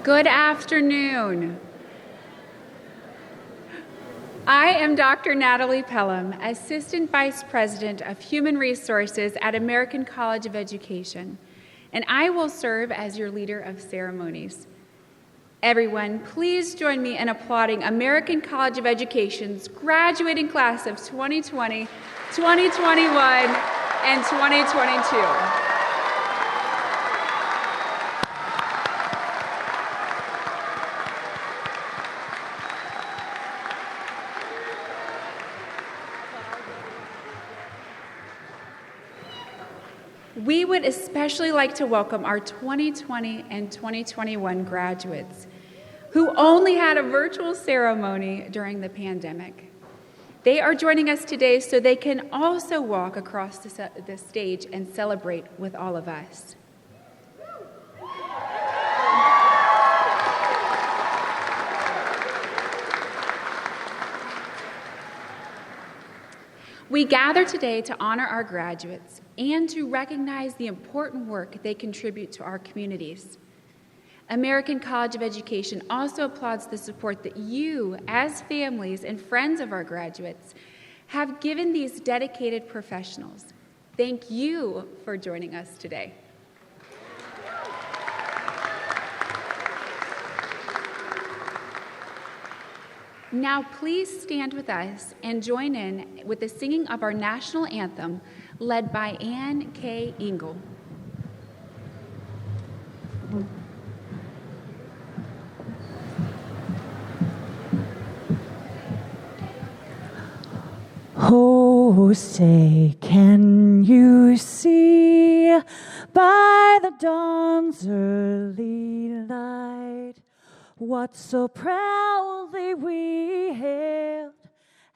Good afternoon. I am Dr. Natalie Pelham, Assistant Vice President of Human Resources at American College of Education, and I will serve as your leader of ceremonies. Everyone, please join me in applauding American College of Education's graduating class of 2020, 2021, and 2022. We would especially like to welcome our 2020 and 2021 graduates who only had a virtual ceremony during the pandemic. They are joining us today so they can also walk across the stage and celebrate with all of us. We gather today to honor our graduates and to recognize the important work they contribute to our communities. American College of Education also applauds the support that you, as families and friends of our graduates, have given these dedicated professionals. Thank you for joining us today. Now please stand with us and join in with the singing of our national anthem led by Ann K. Engel. Oh, say, can you see by the dawn's early light what so proudly we hailed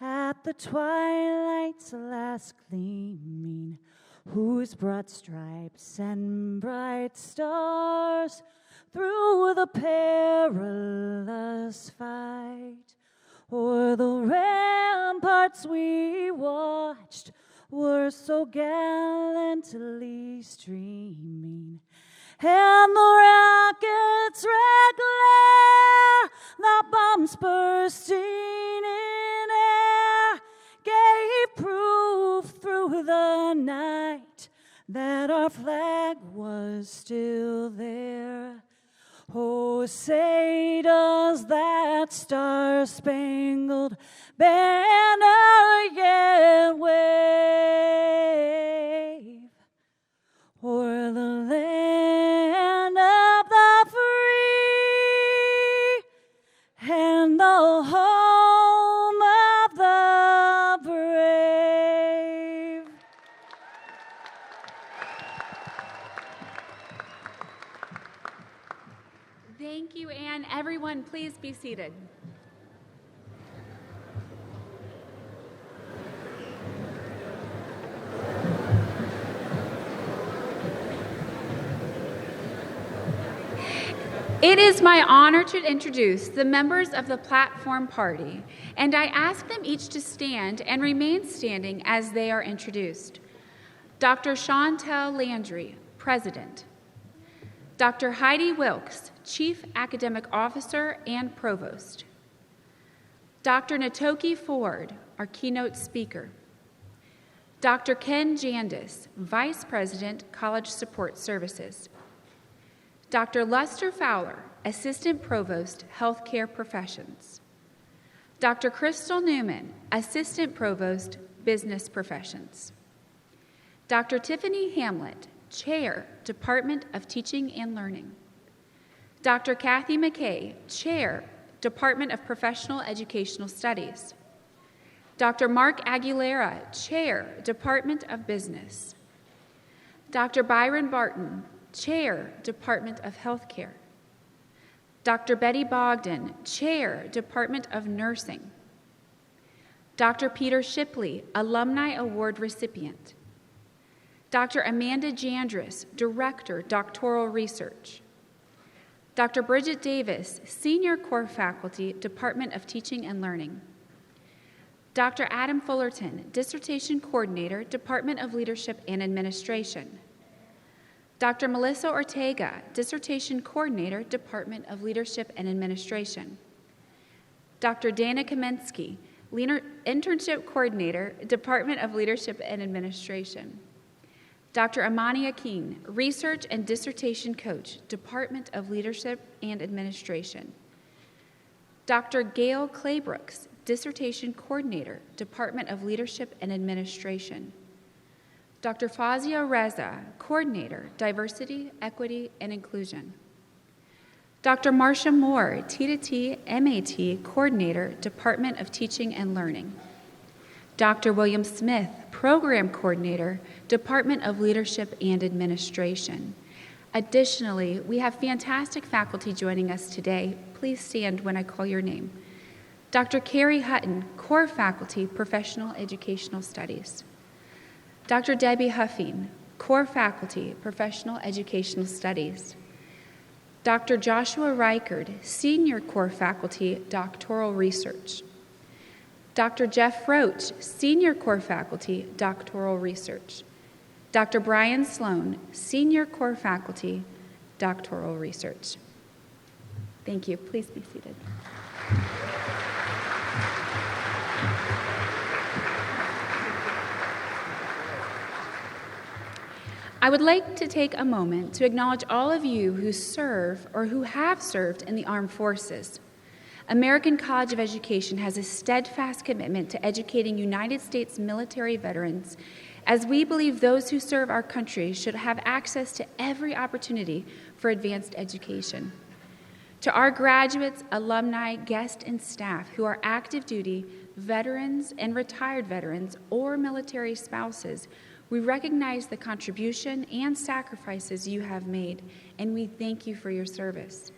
at the twilight's last gleaming, whose broad stripes and bright stars through the perilous fight o'er the ramparts we watched were so gallantly streaming, and the rocket's red glare, the bombs bursting in air, gave proof through the night that our flag was still there. Oh, say does that star-spangled banner yet wave o'er the land of the free and the home of the brave? Thank you, Ann. Everyone, please be seated. It is my honor to introduce the members of the Platform Party, and I ask them each to stand and remain standing as they are introduced. Dr. Chantel Landry, President. Dr. Heidi Wilkes, Chief Academic Officer and Provost. Dr. Knatokie Ford, our keynote speaker. Dr. Ken Jandis, Vice President, College Support Services. Dr. Lester Fowler, Assistant Provost, Healthcare Professions. Dr. Crystal Newman, Assistant Provost, Business Professions. Dr. Tiffany Hamlet, Chair, Department of Teaching and Learning. Dr. Kathy McKay, Chair, Department of Professional Educational Studies. Dr. Mark Aguilera, Chair, Department of Business. Dr. Byron Barton, Chair, Department of Healthcare. Dr. Betty Bogdan, Chair, Department of Nursing. Dr. Peter Shipley, Alumni Award recipient. Dr. Amanda Jandris, Director, Doctoral Research. Dr. Bridget Davis, Senior Core Faculty, Department of Teaching and Learning. Dr. Adam Fullerton, Dissertation Coordinator, Department of Leadership and Administration. Dr. Melissa Ortega, Dissertation Coordinator, Department of Leadership and Administration. Dr. Dana Kamensky, Internship Coordinator, Department of Leadership and Administration. Dr. Amani Akin, Research and Dissertation Coach, Department of Leadership and Administration. Dr. Gail Claybrooks, Dissertation Coordinator, Department of Leadership and Administration. Dr. Fazia Reza, Coordinator, Diversity, Equity, and Inclusion. Dr. Marcia Moore, T2T MAT Coordinator, Department of Teaching and Learning. Dr. William Smith, Program Coordinator, Department of Leadership and Administration. Additionally, we have fantastic faculty joining us today. Please stand when I call your name. Dr. Carrie Hutton, Core Faculty, Professional Educational Studies. Dr. Debbie Huffing, Core Faculty, Professional Educational Studies. Dr. Joshua Reichard, Senior Core Faculty, Doctoral Research. Dr. Jeff Roach, Senior Core Faculty, Doctoral Research. Dr. Brian Sloan, Senior Core Faculty, Doctoral Research. Thank you. Please be seated. I would like to take a moment to acknowledge all of you who serve or who have served in the armed forces. American College of Education has a steadfast commitment to educating United States military veterans, as we believe those who serve our country should have access to every opportunity for advanced education. To our graduates, alumni, guests, and staff who are active duty, veterans, and retired veterans, or military spouses, we recognize the contribution and sacrifices you have made, and we thank you for your service.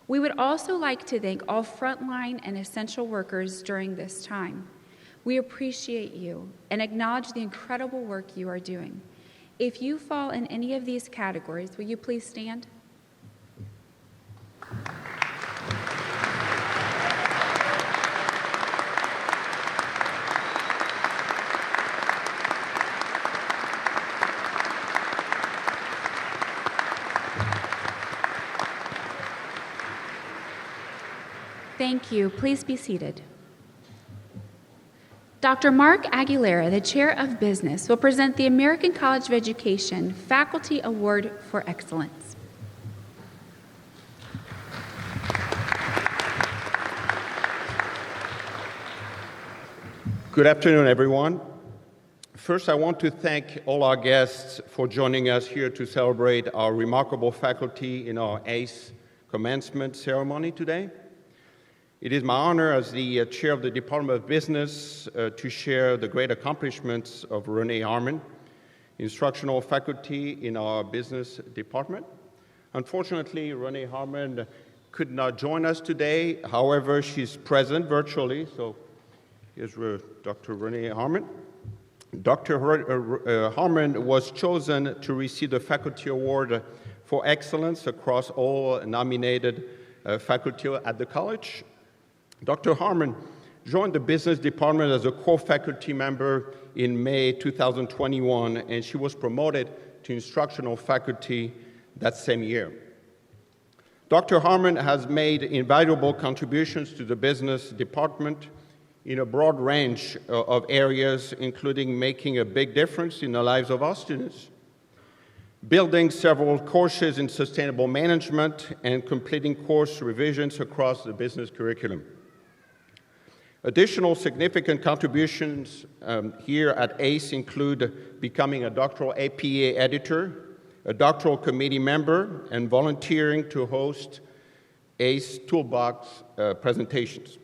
We would also like to thank all frontline and essential workers during this time. We appreciate you and acknowledge the incredible work you are doing. If you fall in any of these categories, will you please stand? Thank you. Please be seated. Dr. Mark Aguilera, the Chair of Business, will present the American College of Education Faculty Award for Excellence. Good afternoon, everyone. First, I want to thank all our guests for joining us here to celebrate our remarkable faculty in our ACE commencement ceremony today. It is my honor as the chair of the Department of Business to share the great accomplishments of Renee Harmon, instructional faculty in our business department. Unfortunately, Renee Harmon could not join us today. However, she's present virtually, so here's Dr. Renee Harmon. Dr. Harmon was chosen to receive the Faculty Award for Excellence across all nominated faculty at the college. Dr. Harmon joined the business department as a core faculty member in May 2021, and she was promoted to instructional faculty that same year. Dr. Harmon has made invaluable contributions to the business department in a broad range of areas, including making a big difference in the lives of our students, building several courses in sustainable management, and completing course revisions across the business curriculum. Additional significant contributions here at ACE include becoming a doctoral APA editor, a doctoral committee member, and volunteering to host ACE Toolbox presentations.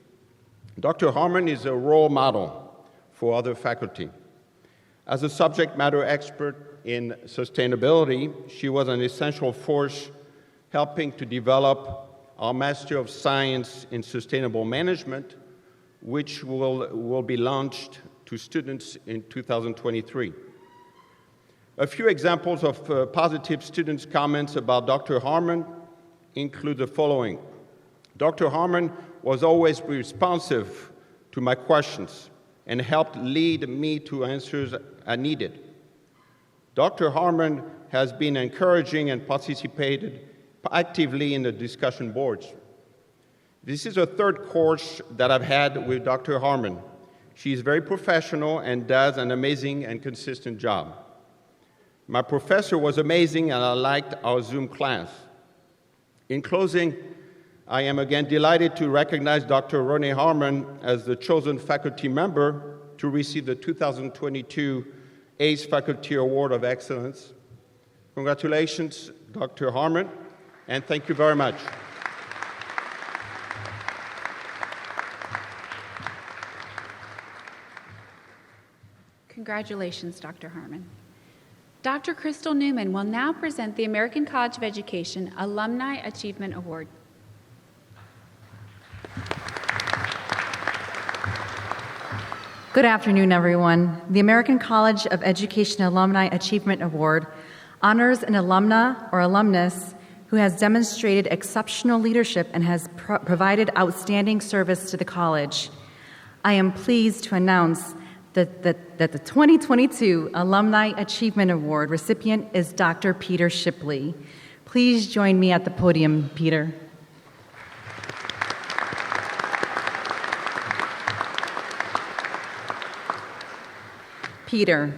Dr. Harmon is a role model for other faculty. As a subject matter expert in sustainability, she was an essential force helping to develop our Master of Science in Sustainable Management, which will be launched to students in 2023. A few examples of positive students' comments about Dr. Harmon include the following. Dr. Harmon was always responsive to my questions and helped lead me to answers I needed. Dr. Harmon has been encouraging and participated actively in the discussion boards. This is the third course that I've had with Dr. Harmon. She is very professional and does an amazing and consistent job. My professor was amazing, and I liked our Zoom class. In closing, I am again delighted to recognize Dr. Renee Harmon as the chosen faculty member to receive the 2022 ACE Faculty Award of Excellence. Congratulations, Dr. Harmon, and thank you very much. Congratulations, Dr. Harmon. Dr. Crystal Newman will now present the American College of Education Alumni Achievement Award. Good afternoon, everyone. The American College of Education Alumni Achievement Award honors an alumna or alumnus who has demonstrated exceptional leadership and has provided outstanding service to the college. I am pleased to announce that the 2022 Alumni Achievement Award recipient is Dr. Peter Shipley. Please join me at the podium, Peter. Peter,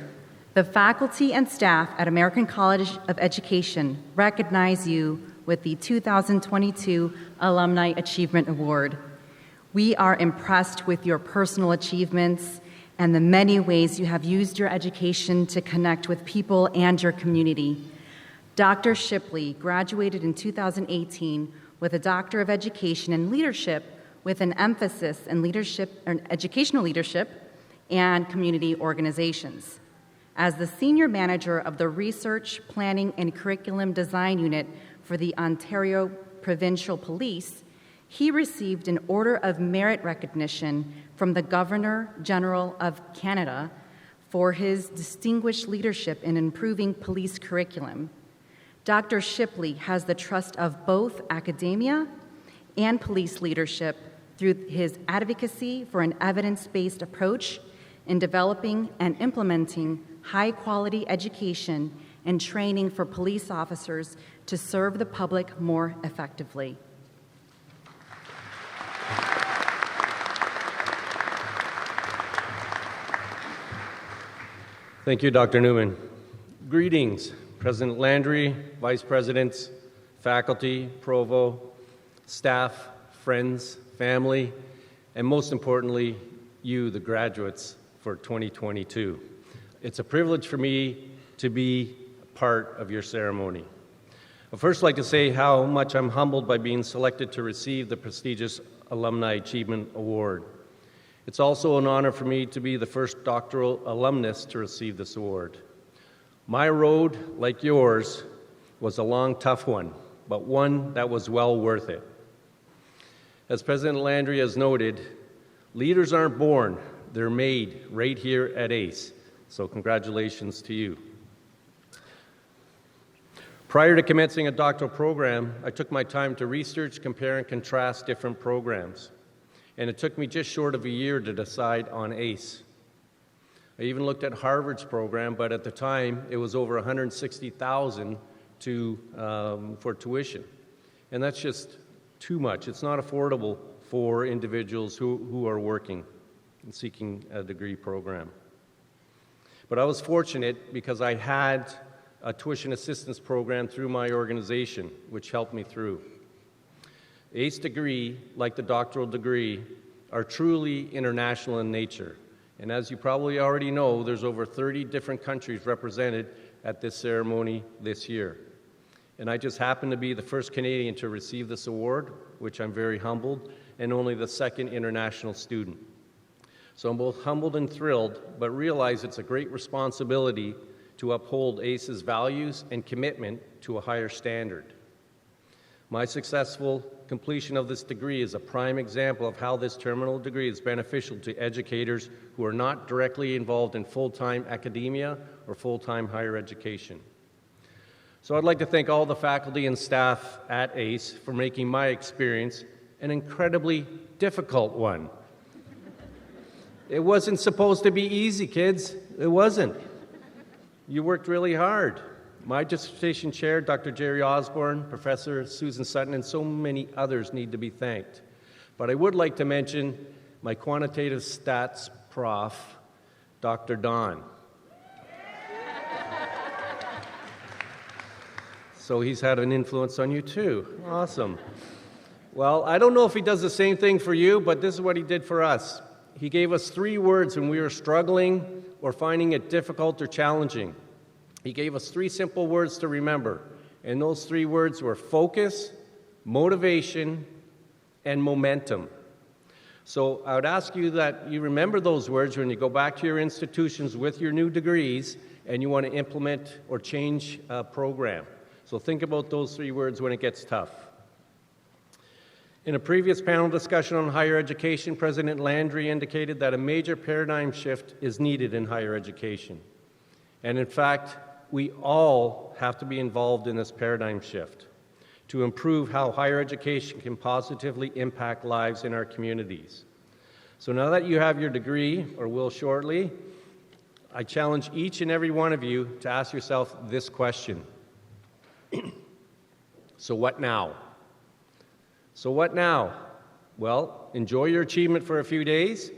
the faculty and staff at American College of Education recognize you with the 2022 Alumni Achievement Award. We are impressed with your personal achievements and the many ways you have used your education to connect with people and your community. Dr. Shipley graduated in 2018 with a Doctor of Education in Leadership with an emphasis in leadership, or educational leadership and community organizations. As the Senior Manager of the Research, Planning, and Curriculum Design Unit for the Ontario Provincial Police, he received an Order of Merit recognition from the Governor-General of Canada for his distinguished leadership in improving police curriculum. Dr. Shipley has the trust of both academia and police leadership through his advocacy for an evidence-based approach in developing and implementing high-quality education and training for police officers to serve the public more effectively. Thank you, Dr. Newman. Greetings, President Landry, Vice Presidents, faculty, provost, staff, friends, family, and most importantly, you, the graduates, for 2022. It's a privilege for me to be part of your ceremony. I'd first like to say how much I'm humbled by being selected to receive the prestigious Alumni Achievement Award. It's also an honor for me to be the first doctoral alumnus to receive this award. My road, like yours, was a long, tough one, but one that was well worth it. As President Landry has noted, leaders aren't born, they're made right here at ACE, so congratulations to you. Prior to commencing a doctoral program, I took my time to research, compare, and contrast different programs, and it took me just short of a year to decide on ACE. I even looked at Harvard's program, but at the time, it was over $160,000 for tuition, and that's just too much. It's not affordable for individuals who are working and seeking a degree program. But I was fortunate because I had a tuition assistance program through my organization, which helped me through. ACE degree, like the doctoral degree, are truly international in nature. And as you probably already know, there's over 30 different countries represented at this ceremony this year. And I just happen to be the first Canadian to receive this award, which I'm very humbled, and only the second international student. So I'm both humbled and thrilled, but realize it's a great responsibility to uphold ACE's values and commitment to a higher standard. My successful completion of this degree is a prime example of how this terminal degree is beneficial to educators who are not directly involved in full-time academia or full-time higher education. So I'd like to thank all the faculty and staff at ACE for making my experience an incredibly difficult one. It wasn't supposed to be easy, kids. It wasn't. You worked really hard. My dissertation chair, Dr. Jerry Osborne, Professor Susan Sutton, and so many others need to be thanked. But I would like to mention my quantitative stats prof, Dr. Don. So he's had an influence on you too. Awesome. Well, I don't know if he does the same thing for you, but this is what he did for us. He gave us 3 words when we were struggling or finding it difficult or challenging. He gave us 3 simple words to remember, and those 3 words were focus, motivation, and momentum. So I would ask you that you remember those words when you go back to your institutions with your new degrees and you want to implement or change a program. So think about those 3 words when it gets tough. In a previous panel discussion on higher education, President Landry indicated that a major paradigm shift is needed in higher education. And in fact, we all have to be involved in this paradigm shift to improve how higher education can positively impact lives in our communities. So now that you have your degree, or will shortly, I challenge each and every one of you to ask yourself this question. So what now? So what now? Well, enjoy your achievement for a few days.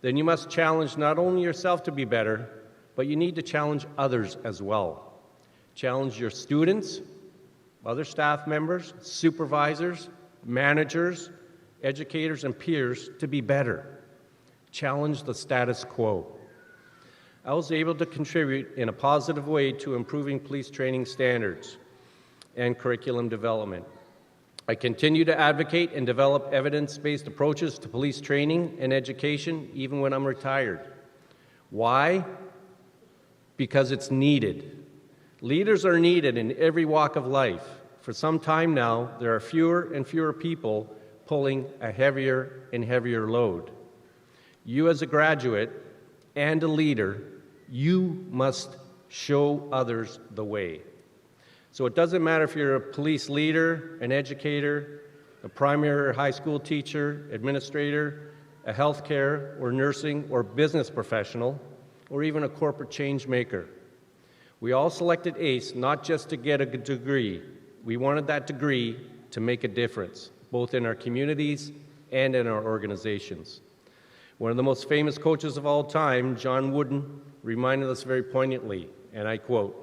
Then you must challenge not only yourself to be better, but you need to challenge others as well. Challenge your students, other staff members, supervisors, managers, educators, and peers to be better. Challenge the status quo. I was able to contribute in a positive way to improving police training standards and curriculum development. I continue to advocate and develop evidence-based approaches to police training and education even when I'm retired. Why? Because it's needed. Leaders are needed in every walk of life. For some time now, there are fewer and fewer people pulling a heavier and heavier load. You as a graduate and a leader, you must show others the way. So it doesn't matter if you're a police leader, an educator, a primary or high school teacher, administrator, a healthcare or nursing or business professional, or even a corporate change maker. We all selected ACE not just to get a degree. We wanted that degree to make a difference, both in our communities and in our organizations. One of the most famous coaches of all time, John Wooden, reminded us very poignantly, and I quote,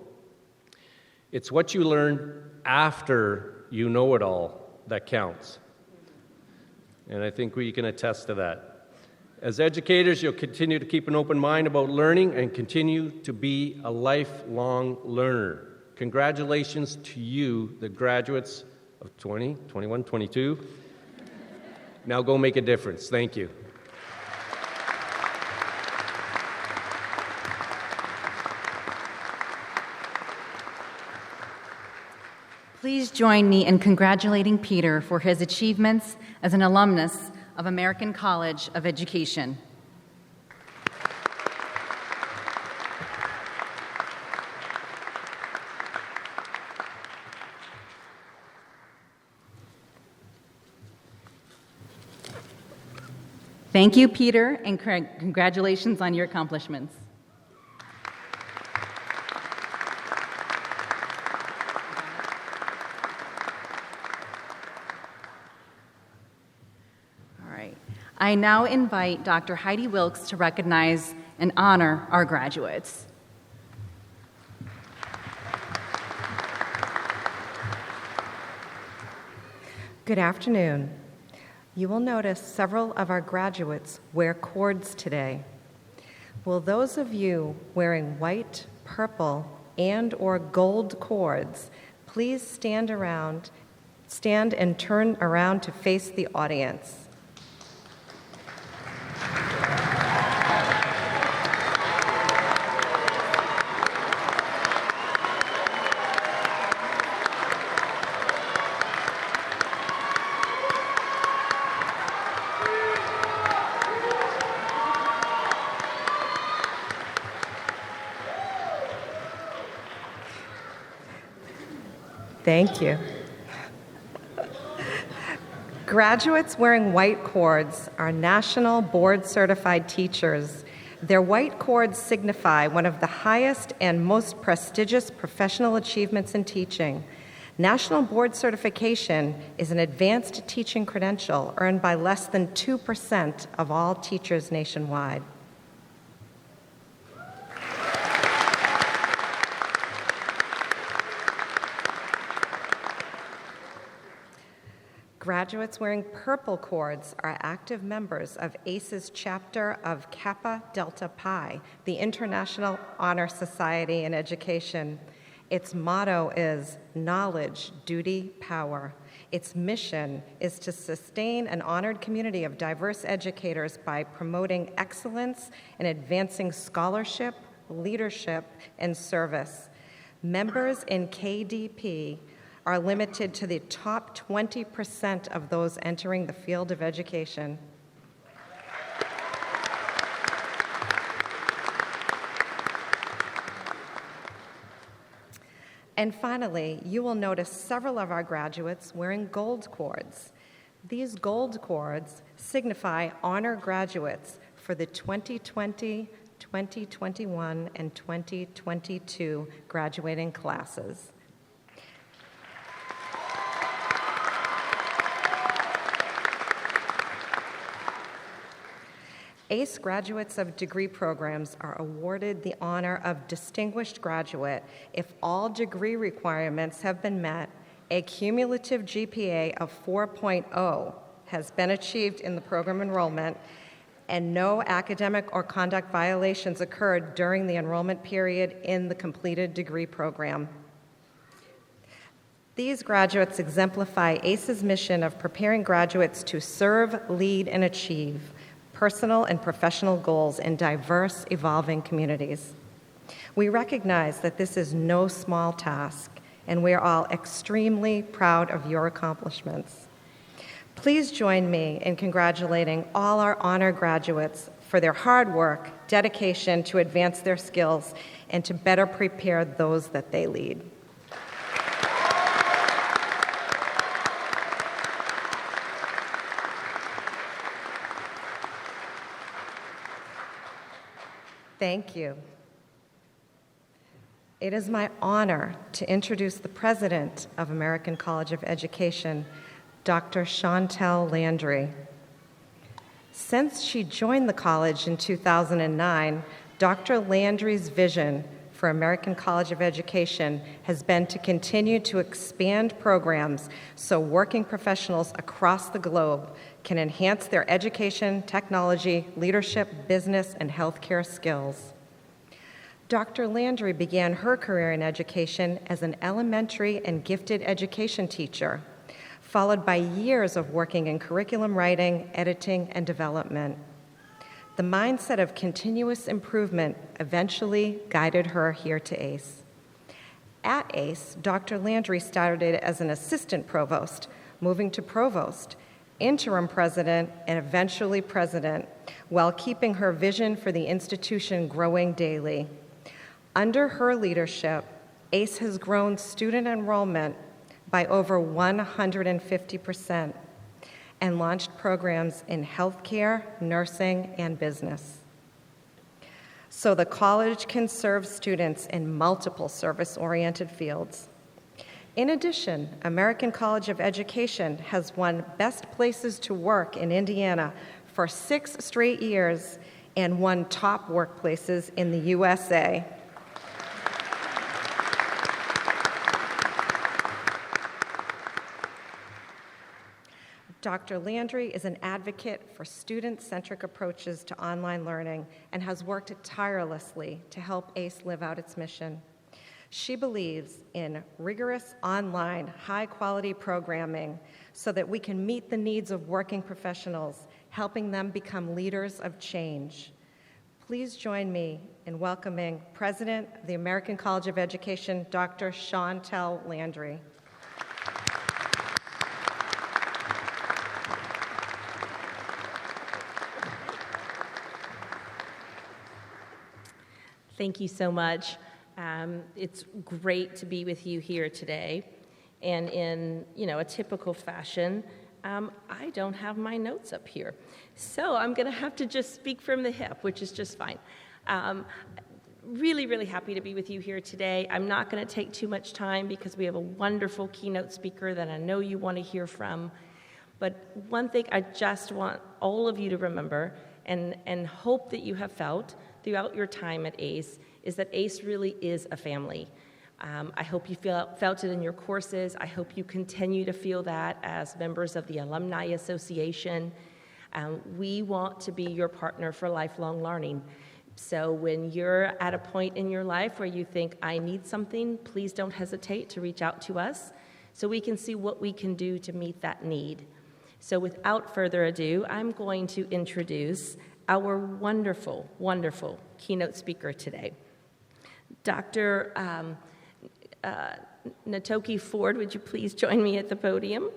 "It's what you learn after you know it all that counts." And I think we can attest to that. As educators, you'll continue to keep an open mind about learning and continue to be a lifelong learner. Congratulations to you, the graduates of 20, 21, 22. Now go make a difference. Thank you. Please join me in congratulating Peter for his achievements as an alumnus of American College of Education. Thank you, Peter, and congratulations on your accomplishments. I now invite Dr. Heidi Wilkes to recognize and honor our graduates. Good afternoon. You will notice several of our graduates wear cords today. Will those of you wearing white, purple, and/or gold cords please stand and turn around to face the audience? Thank you. Graduates wearing white cords are National Board Certified Teachers Their white cords signify one of the highest and most prestigious professional achievements in teaching. National Board Certification is an advanced teaching credential earned by less than 2% of all teachers nationwide. Graduates wearing purple cords are active members of ACE's chapter of Kappa Delta Pi, the International Honor Society in Education. Its motto is knowledge, duty, power. Its mission is to sustain an honored community of diverse educators by promoting excellence and advancing scholarship, leadership, and service. Members in KDP are limited to the top 20% of those entering the field of education. And finally, you will notice several of our graduates wearing gold cords. These gold cords signify honor graduates for the 2020, 2021, and 2022 graduating classes. ACE graduates of degree programs are awarded the honor of Distinguished Graduate if all degree requirements have been met, a cumulative GPA of 4.0 has been achieved in the program enrollment, and no academic or conduct violations occurred during the enrollment period in the completed degree program. These graduates exemplify ACE's mission of preparing graduates to serve, lead, and achieve personal and professional goals in diverse, evolving communities. We recognize that this is no small task, and we are all extremely proud of your accomplishments. Please join me in congratulating all our honor graduates for their hard work, dedication to advance their skills, and to better prepare those that they lead. Thank you. It is my honor to introduce the president of American College of Education, Dr. Chantel Landry. Since she joined the college in 2009, Dr. Landry's vision for American College of Education has been to continue to expand programs so working professionals across the globe can enhance their education, technology, leadership, business, and healthcare skills. Dr. Landry began her career in education as an elementary and gifted education teacher, followed by years of working in curriculum writing, editing, and development. The mindset of continuous improvement eventually guided her here to ACE. At ACE, Dr. Landry started as an assistant provost, moving to provost, interim president, and eventually president, while keeping her vision for the institution growing daily. Under her leadership, ACE has grown student enrollment by over 150% and launched programs in healthcare, nursing, and business. So the college can serve students in multiple service-oriented fields. In addition, American College of Education has won Best Places to Work in Indiana for 6 straight years and won Top Workplaces in the USA. Dr. Landry is an advocate for student-centric approaches to online learning and has worked tirelessly to help ACE live out its mission. She believes in rigorous online, high-quality programming so that we can meet the needs of working professionals, helping them become leaders of change. Please join me in welcoming President of the American College of Education, Dr. Chantel Landry. Thank you so much. It's great to be with you here today. And in a typical fashion, I don't have my notes up here, so I'm going to have to just speak from the hip, which is just fine. Really, really happy to be with you here today. I'm not going to take too much time because we have a wonderful keynote speaker that I know you want to hear from. But one thing I just want all of you to remember and hope that you have felt throughout your time at ACE is that ACE really is a family. I hope you felt it in your courses. I hope you continue to feel that as members of the Alumni Association. We want to be your partner for lifelong learning. So when you're at a point in your life where you think, I need something, please don't hesitate to reach out to us so we can see what we can do to meet that need. So without further ado, I'm going to introduce our wonderful, wonderful keynote speaker today. Dr. Knatokie Ford, would you please join me at the podium?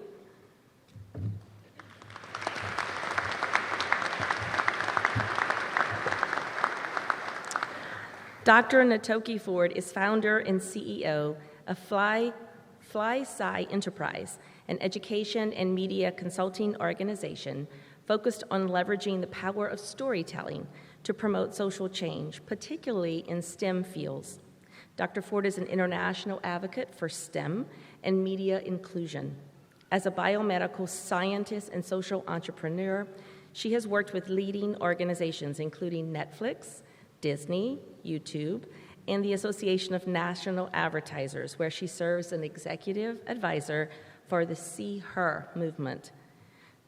Dr. Knatokie Ford is founder and CEO of Fly-Sci Enterprise, an education and media consulting organization focused on leveraging the power of storytelling to promote social change, particularly in STEM fields. Dr. Ford is an international advocate for STEM and media inclusion. As a biomedical scientist and social entrepreneur, she has worked with leading organizations including Netflix, Disney, YouTube, and the Association of National Advertisers, where she serves as an executive advisor for the See Her movement.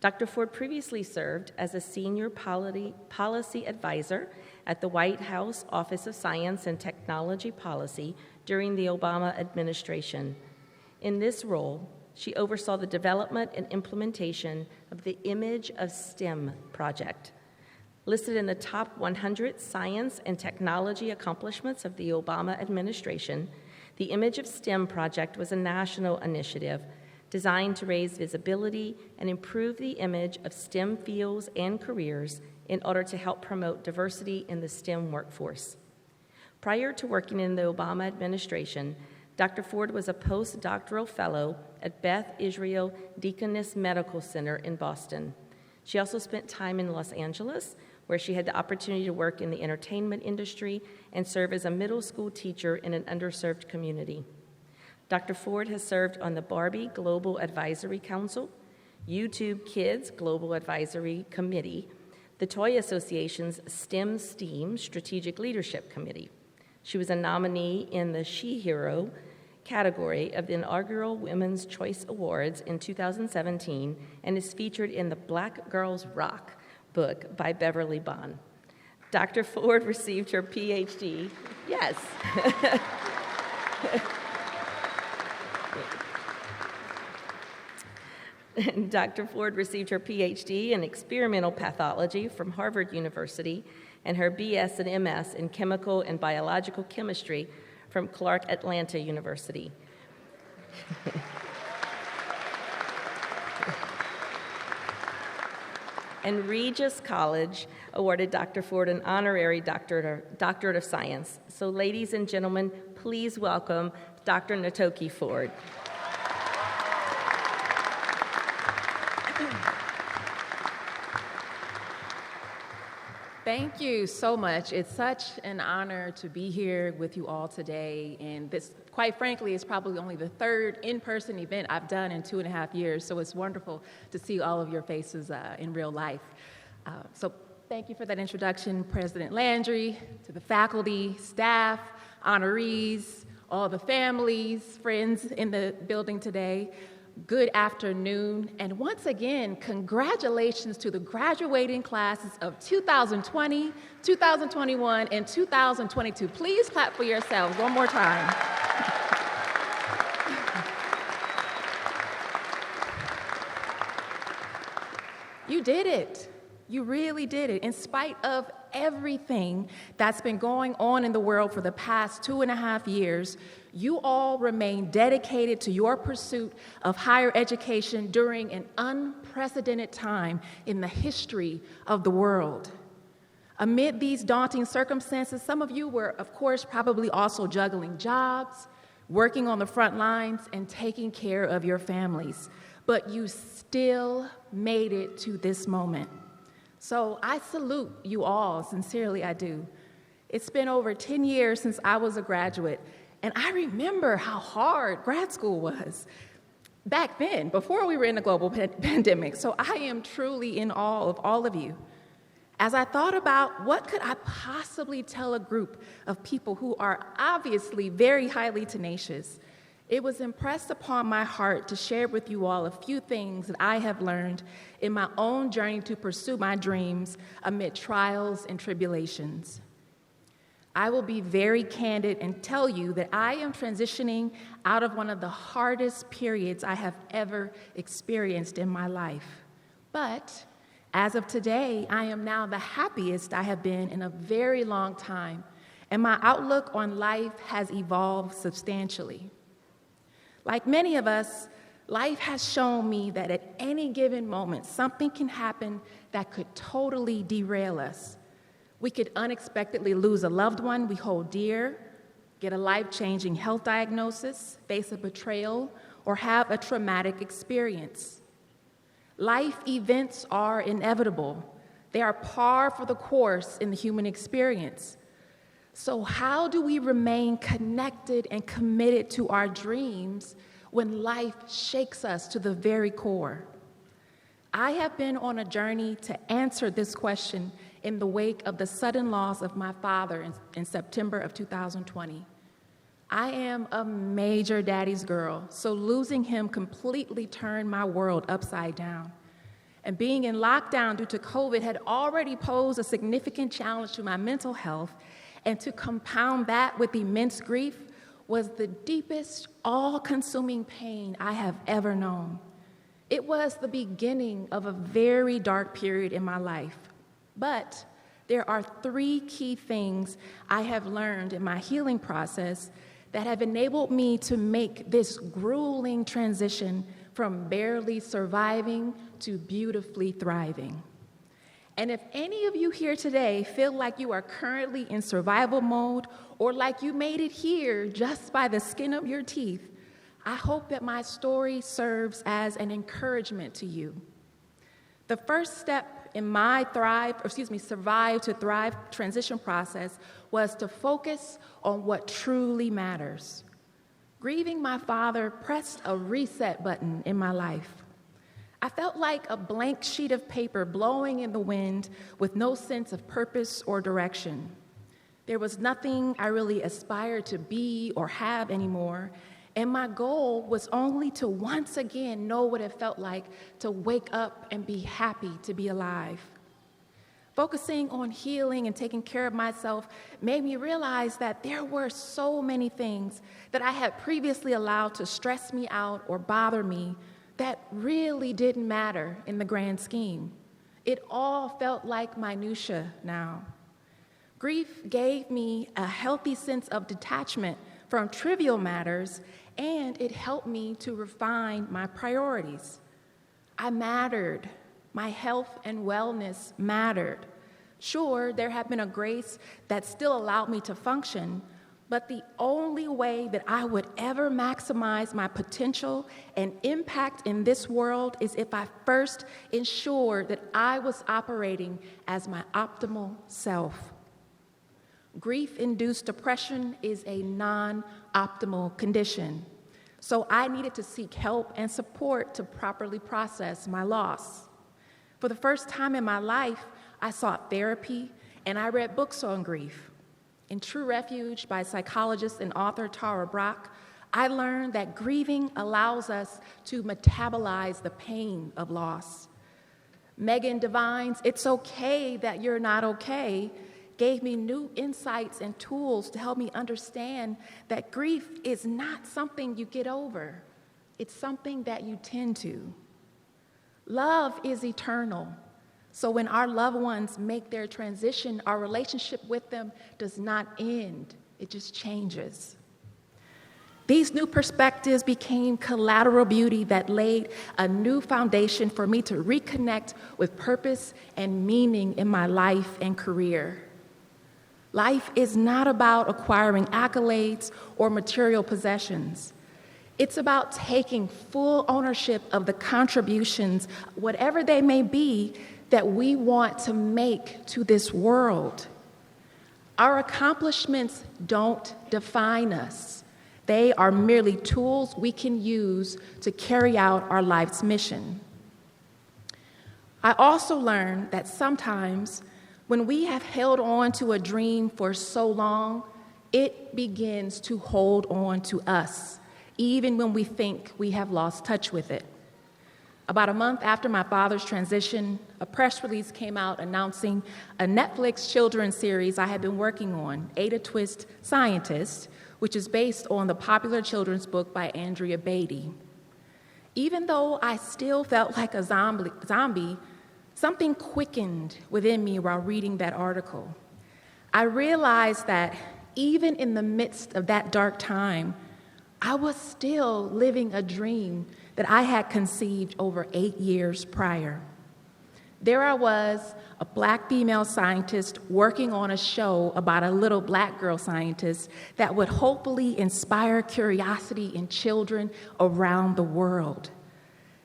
Dr. Ford previously served as a senior policy advisor at the White House Office of Science and Technology Policy during the Obama administration. In this role, she oversaw the development and implementation of the Image of STEM project. Listed in the top 100 science and technology accomplishments of the Obama administration, the Image of STEM project was a national initiative designed to raise visibility and improve the image of STEM fields and careers in order to help promote diversity in the STEM workforce. Prior to working in the Obama administration, Dr. Ford was a postdoctoral fellow at Beth Israel Deaconess Medical Center in Boston. She also spent time in Los Angeles, where she had the opportunity to work in the entertainment industry and serve as a middle school teacher in an underserved community. Dr. Ford has served on the Barbie Global Advisory Council, YouTube Kids Global Advisory Committee, the Toy Association's STEM Strategic Leadership Committee. She was a nominee in the She Hero category of the inaugural Women's Choice Awards in 2017 and is featured in the Black Girls Rock book by Beverly Bond. Dr. Ford received her PhD. Yes. Dr. Ford received her PhD in experimental pathology from Harvard University and her BS and MS in chemical and biological chemistry from Clark Atlanta University. And Regis College awarded Dr. Ford an honorary doctorate of science. So ladies and gentlemen, please welcome Dr. Knatokie Ford. Thank you so much. It's such an honor to be here with you all today. And this, quite frankly, is probably only the third in-person event I've done in 2.5 years. So it's wonderful to see all of your faces in real life. So thank you for that introduction, President Landry, to the faculty, staff, honorees, all the families, friends in the building today. Good afternoon, and once again, congratulations to the graduating classes of 2020, 2021, and 2022. Please clap for yourselves one more time. You did it. You really did it. In spite of everything that's been going on in the world for the past 2.5 years, you all remain dedicated to your pursuit of higher education during an unprecedented time in the history of the world. Amid these daunting circumstances, some of you were, of course, probably also juggling jobs, working on the front lines, and taking care of your families. but you still made it to this moment. So I salute you all, sincerely I do. It's been over 10 years since I was a graduate, and I remember how hard grad school was back then, before we were in a global pandemic. So I am truly in awe of all of you. As I thought about what could I possibly tell a group of people who are obviously very highly tenacious, it was impressed upon my heart to share with you all a few things that I have learned in my own journey to pursue my dreams amid trials and tribulations. I will be very candid and tell you that I am transitioning out of one of the hardest periods I have ever experienced in my life. But as of today, I am now the happiest I have been in a very long time, and my outlook on life has evolved substantially. Like many of us, life has shown me that at any given moment, something can happen that could totally derail us. We could unexpectedly lose a loved one we hold dear, get a life-changing health diagnosis, face a betrayal, or have a traumatic experience. Life events are inevitable. They are par for the course in the human experience. So how do we remain connected and committed to our dreams when life shakes us to the very core? I have been on a journey to answer this question in the wake of the sudden loss of my father in September of 2020. I am a major daddy's girl, so losing him completely turned my world upside down. And being in lockdown due to COVID had already posed a significant challenge to my mental health, and to compound that with immense grief was the deepest, all-consuming pain I have ever known. It was the beginning of a very dark period in my life. But there are 3 key things I have learned in my healing process that have enabled me to make this grueling transition from barely surviving to beautifully thriving. And if any of you here today feel like you are currently in survival mode or like you made it here just by the skin of your teeth, I hope that my story serves as an encouragement to you. The first step in my survive to thrive transition process was to focus on what truly matters. Grieving my father pressed a reset button in my life. I felt like a blank sheet of paper blowing in the wind with no sense of purpose or direction. There was nothing I really aspired to be or have anymore, and my goal was only to once again know what it felt like to wake up and be happy to be alive. Focusing on healing and taking care of myself made me realize that there were so many things that I had previously allowed to stress me out or bother me that really didn't matter in the grand scheme. It all felt like minutia now. Grief gave me a healthy sense of detachment from trivial matters, and it helped me to refine my priorities. I mattered. My health and wellness mattered. Sure, there had been a grace that still allowed me to function, but the only way that I would ever maximize my potential and impact in this world is if I first ensured that I was operating as my optimal self. Grief-induced depression is a non-optimal condition, so I needed to seek help and support to properly process my loss. For the first time in my life, I sought therapy and I read books on grief. In True Refuge by psychologist and author Tara Brach, I learned that grieving allows us to metabolize the pain of loss. Megan Devine's It's Okay That You're Not Okay gave me new insights and tools to help me understand that grief is not something you get over. It's something that you tend to. Love is eternal. So when our loved ones make their transition, our relationship with them does not end. It just changes. These new perspectives became collateral beauty that laid a new foundation for me to reconnect with purpose and meaning in my life and career. Life is not about acquiring accolades or material possessions. It's about taking full ownership of the contributions, whatever they may be, that we want to make to this world. Our accomplishments don't define us. They are merely tools we can use to carry out our life's mission. I also learned that sometimes when we have held on to a dream for so long, it begins to hold on to us, even when we think we have lost touch with it. About a month after my father's transition, a press release came out announcing a Netflix children's series I had been working on, Ada Twist Scientist, which is based on the popular children's book by Andrea Beatty. Even though I still felt like a zombie, something quickened within me while reading that article. I realized that even in the midst of that dark time, I was still living a dream that I had conceived over 8 years prior. There I was, a Black female scientist working on a show about a little Black girl scientist that would hopefully inspire curiosity in children around the world.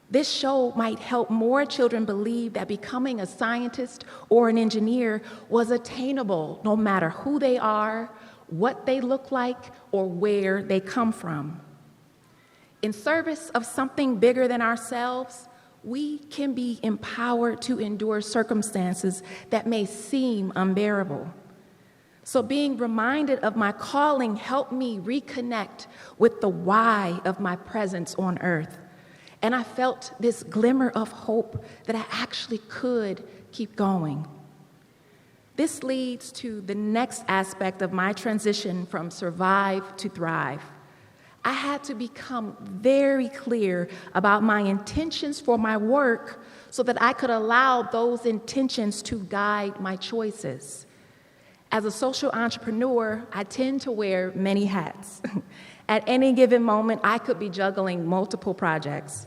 This show might help more children believe that becoming a scientist or an engineer was attainable no matter who they are, what they look like, or where they come from. In service of something bigger than ourselves, we can be empowered to endure circumstances that may seem unbearable. So being reminded of my calling helped me reconnect with the why of my presence on earth. And I felt this glimmer of hope that I actually could keep going. This leads to the next aspect of my transition from survive to thrive. I had to become very clear about my intentions for my work so that I could allow those intentions to guide my choices. As a social entrepreneur, I tend to wear many hats. At any given moment, I could be juggling multiple projects.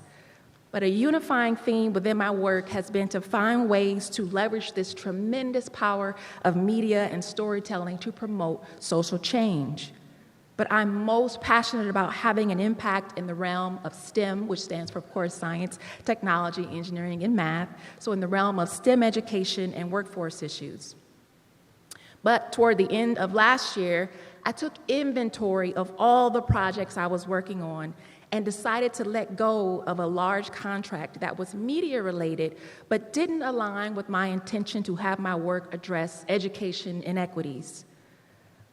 But a unifying theme within my work has been to find ways to leverage this tremendous power of media and storytelling to promote social change. But I'm most passionate about having an impact in the realm of STEM, which stands for, of course, science, technology, engineering, and math, so in the realm of STEM education and workforce issues. But toward the end of last year, I took inventory of all the projects I was working on and decided to let go of a large contract that was media-related but didn't align with my intention to have my work address education inequities.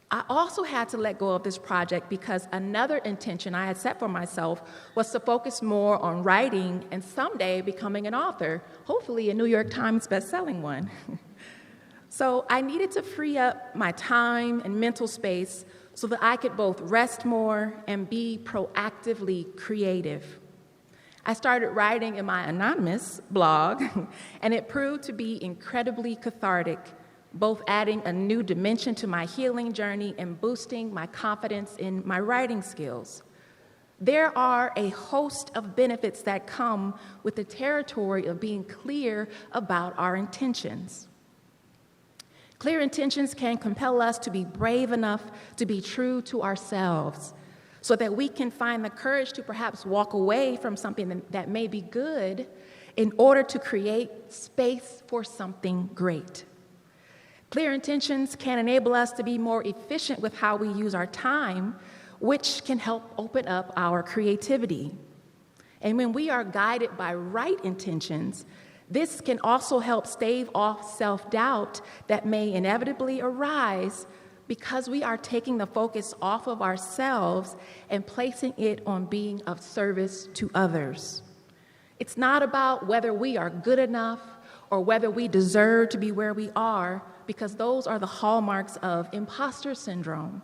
I also had to let go of this project because another intention I had set for myself was to focus more on writing and someday becoming an author, hopefully a New York Times bestselling one. So I needed to free up my time and mental space so that I could both rest more and be proactively creative. I started writing in my anonymous blog, and it proved to be incredibly cathartic, both adding a new dimension to my healing journey and boosting my confidence in my writing skills. There are a host of benefits that come with the territory of being clear about our intentions. Clear intentions can compel us to be brave enough to be true to ourselves so that we can find the courage to perhaps walk away from something that may be good in order to create space for something great. Clear intentions can enable us to be more efficient with how we use our time, which can help open up our creativity. And when we are guided by right intentions, this can also help stave off self-doubt that may inevitably arise because we are taking the focus off of ourselves and placing it on being of service to others. It's not about whether we are good enough or whether we deserve to be where we are, because those are the hallmarks of imposter syndrome.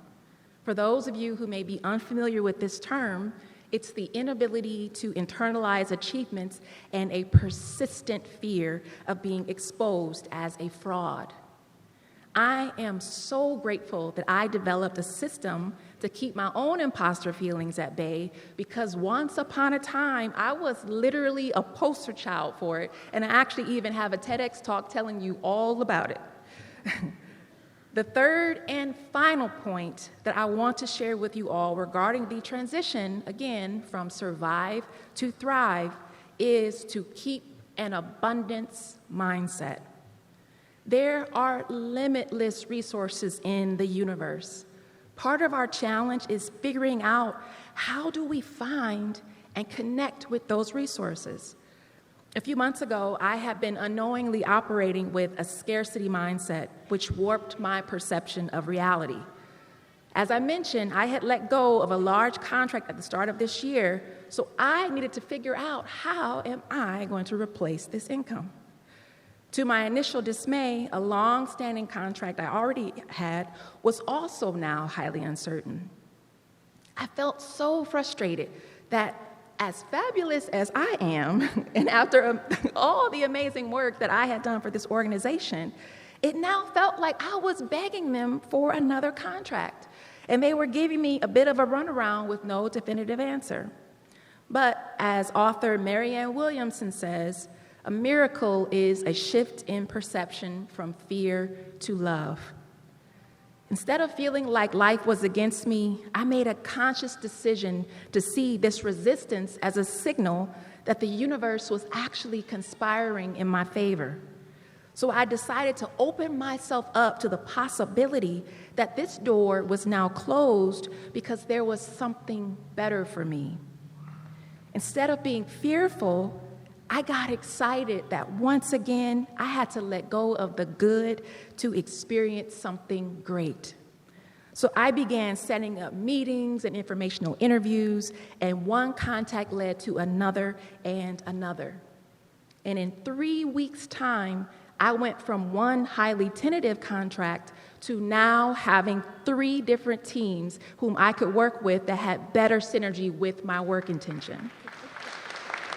For those of you who may be unfamiliar with this term, it's the inability to internalize achievements and a persistent fear of being exposed as a fraud. I am so grateful that I developed a system to keep my own imposter feelings at bay, because once upon a time, I was literally a poster child for it, and I actually even have a TEDx talk telling you all about it. The third and final point that I want to share with you all regarding the transition, again, from survive to thrive, is to keep an abundance mindset. There are limitless resources in the universe. Part of our challenge is figuring out how do we find and connect with those resources. A few months ago, I had been unknowingly operating with a scarcity mindset, which warped my perception of reality. As I mentioned, I had let go of a large contract at the start of this year, so I needed to figure out how am I going to replace this income. To my initial dismay, a long-standing contract I already had was also now highly uncertain. I felt so frustrated that as fabulous as I am, and after all the amazing work that I had done for this organization, it now felt like I was begging them for another contract, and they were giving me a bit of a runaround with no definitive answer. But as author Marianne Williamson says, a miracle is a shift in perception from fear to love. Instead of feeling like life was against me, I made a conscious decision to see this resistance as a signal that the universe was actually conspiring in my favor. So I decided to open myself up to the possibility that this door was now closed because there was something better for me. Instead of being fearful, I got excited that once again, I had to let go of the good to experience something great. So I began setting up meetings and informational interviews, and one contact led to another and another. And in 3 weeks' time, I went from one highly tentative contract to now having 3 different teams whom I could work with that had better synergy with my work intention.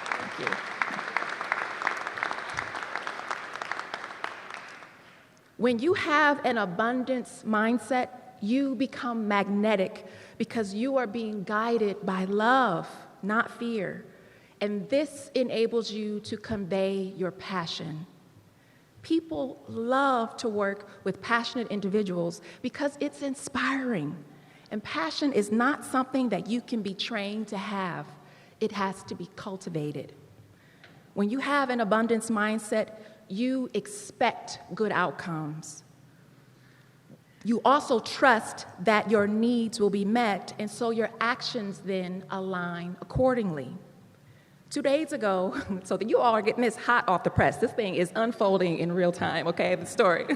Thank you. When you have an abundance mindset, you become magnetic because you are being guided by love, not fear. And this enables you to convey your passion. People love to work with passionate individuals because it's inspiring. And passion is not something that you can be trained to have. It has to be cultivated. When you have an abundance mindset, you expect good outcomes. You also trust that your needs will be met, and so your actions then align accordingly. 2 days ago, so that you all are getting this hot off the press, this thing is unfolding in real time, okay, the story.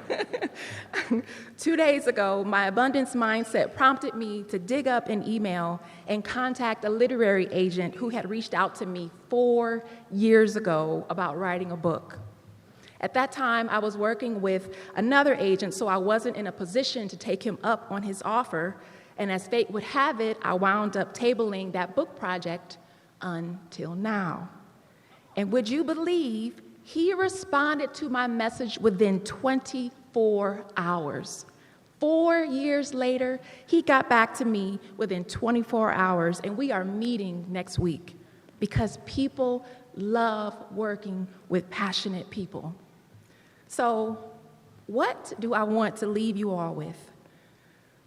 2 days ago, my abundance mindset prompted me to dig up an email and contact a literary agent who had reached out to me 4 years ago about writing a book. At that time, I was working with another agent, so I wasn't in a position to take him up on his offer, and as fate would have it, I wound up tabling that book project until now. And would you believe he responded to my message within 24 hours? 4 years later, he got back to me within 24 hours, and we are meeting next week because people love working with passionate people. So, what do I want to leave you all with?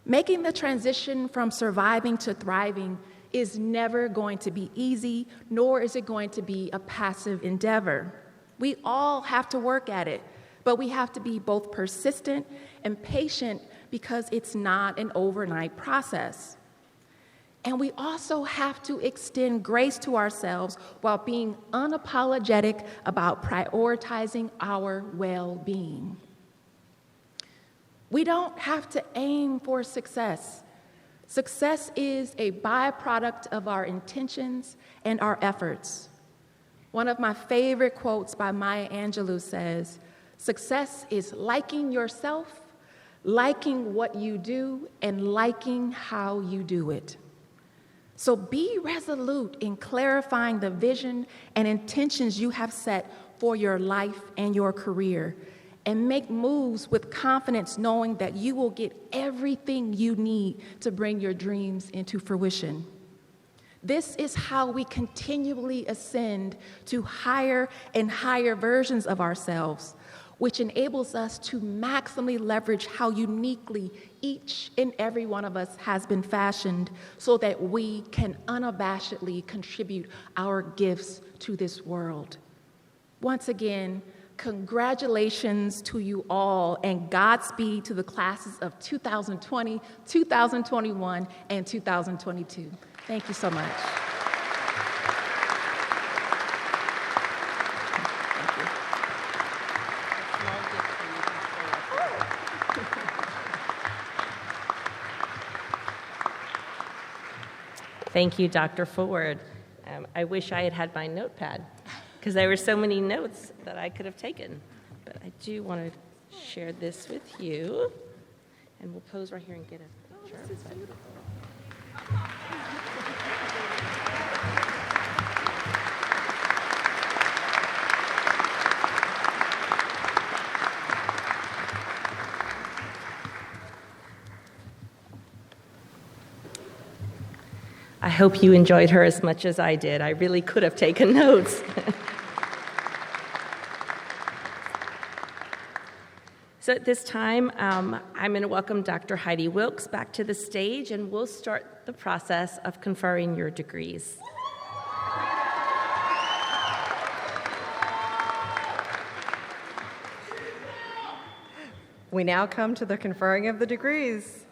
Making the transition from surviving to thriving is never going to be easy, nor is it going to be a passive endeavor. We all have to work at it, but we have to be both persistent and patient because it's not an overnight process. And we also have to extend grace to ourselves while being unapologetic about prioritizing our well-being. We don't have to aim for success. Success is a byproduct of our intentions and our efforts. One of my favorite quotes by Maya Angelou says, "Success is liking yourself, liking what you do, and liking how you do it." So be resolute in clarifying the vision and intentions you have set for your life and your career, and make moves with confidence knowing that you will get everything you need to bring your dreams into fruition. This is how we continually ascend to higher and higher versions of ourselves, which enables us to maximally leverage how uniquely each and every one of us has been fashioned so that we can unabashedly contribute our gifts to this world. Once again, congratulations to you all, and Godspeed to the classes of 2020, 2021, and 2022. Thank you so much. Thank you, Dr. Ford. I wish I had had my notepad because there were so many notes that I could have taken. But I do want to share this with you. And we'll pose right here and get a picture. This is beautiful. I hope you enjoyed her as much as I did. I really could have taken notes. So at this time, I'm going to welcome Dr. Heidi Wilkes back to the stage, and we'll start the process of conferring your degrees. We now come to the conferring of the degrees.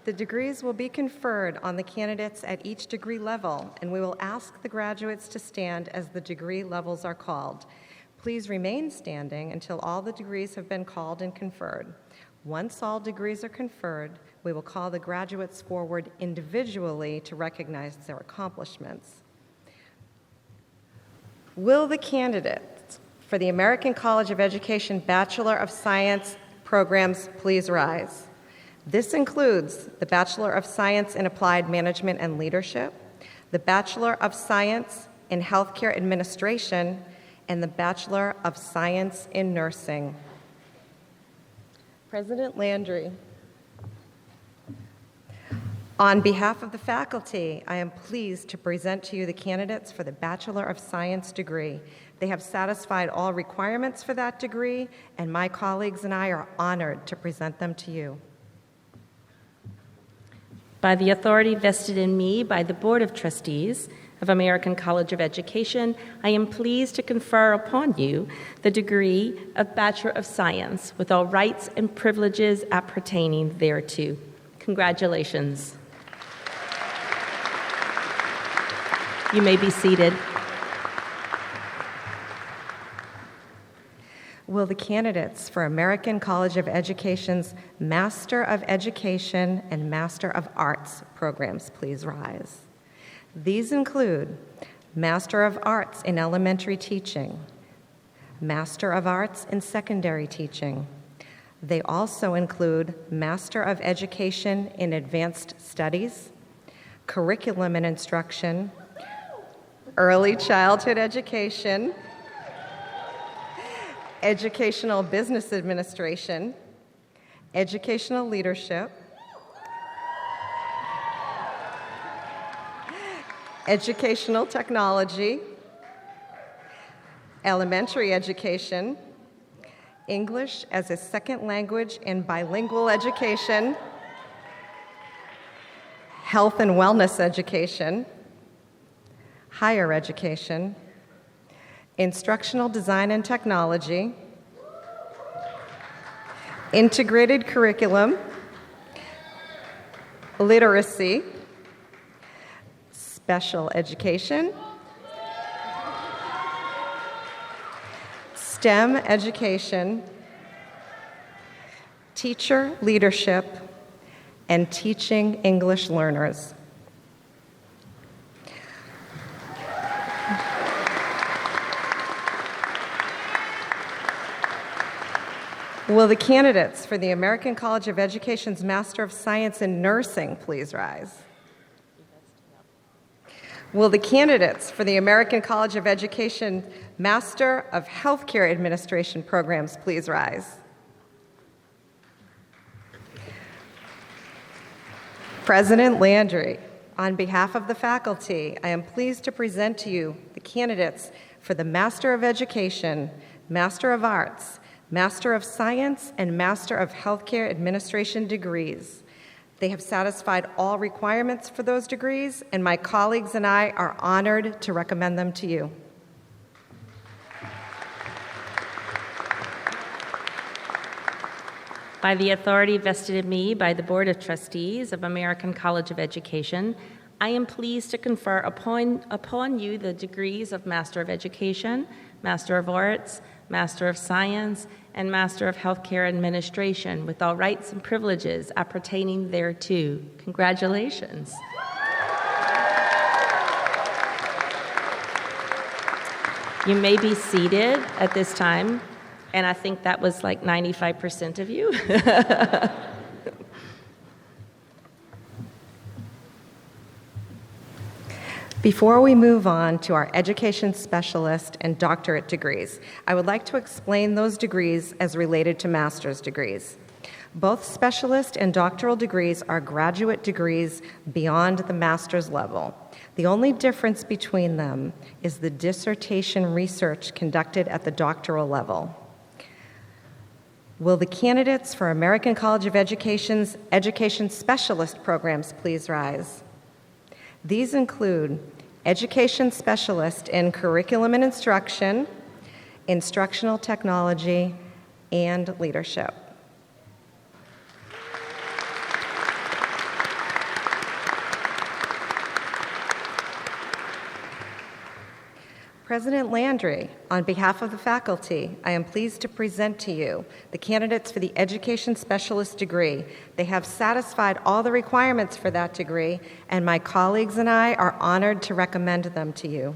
The degrees will be conferred on the candidates at each degree level, and we will ask the graduates to stand as the degree levels are called. Please remain standing until all the degrees have been called and conferred. Once all degrees are conferred, we will call the graduates forward individually to recognize their accomplishments. Will the candidates for the American College of Education Bachelor of Science programs please rise? This includes the Bachelor of Science in Applied Management and Leadership, the Bachelor of Science in Healthcare Administration, and the Bachelor of Science in Nursing. President Landry. On behalf of the faculty, I am pleased to present to you the candidates for the Bachelor of Science degree. They have satisfied all requirements for that degree, and my colleagues and I are honored to present them to you. By the authority vested in me by the Board of Trustees of American College of Education, I am pleased to confer upon you the degree of Bachelor of Science with all rights and privileges appertaining thereto. Congratulations. You may be seated. Will the candidates for American College of Education's Master of Education and Master of Arts programs please rise? These include Master of Arts in Elementary Teaching, Master of Arts in Secondary Teaching. They also include Master of Education in Advanced Studies, Curriculum and Instruction, Early Childhood Education, Educational Business Administration, Educational Leadership, Educational Technology, Elementary Education, English as a Second Language and Bilingual Education, Health and Wellness Education, Higher Education, Instructional Design and Technology, Integrated Curriculum, Literacy, Special Education, STEM Education, Teacher Leadership, and Teaching English Learners. Will the candidates for the American College of Education's Master of Science in Nursing please rise? Will the candidates for the American College of Education Master of Healthcare Administration programs please rise? President Landry, on behalf of the faculty, I am pleased to present to you the candidates for the Master of Education, Master of Arts, Master of Science, and Master of Healthcare Administration degrees. They have satisfied all requirements for those degrees, and my colleagues and I are honored to recommend them to you. By the authority vested in me by the Board of Trustees of American College of Education, I am pleased to confer upon you the degrees of Master of Education, Master of Arts, Master of Science, and Master of Healthcare Administration, with all rights and privileges appertaining thereto. Congratulations. You may be seated at this time, and I think that was like 95% of you. Before we move on to our education specialist and doctorate degrees, I would like to explain those degrees as related to master's degrees. Both specialist and doctoral degrees are graduate degrees beyond the master's level. The only difference between them is the dissertation research conducted at the doctoral level. Will the candidates for American College of Education's education specialist programs please rise? These include education specialist in curriculum and instruction, instructional technology, and leadership. President Landry, on behalf of the faculty, I am pleased to present to you the candidates for the Education Specialist degree. They have satisfied all the requirements for that degree, and my colleagues and I are honored to recommend them to you.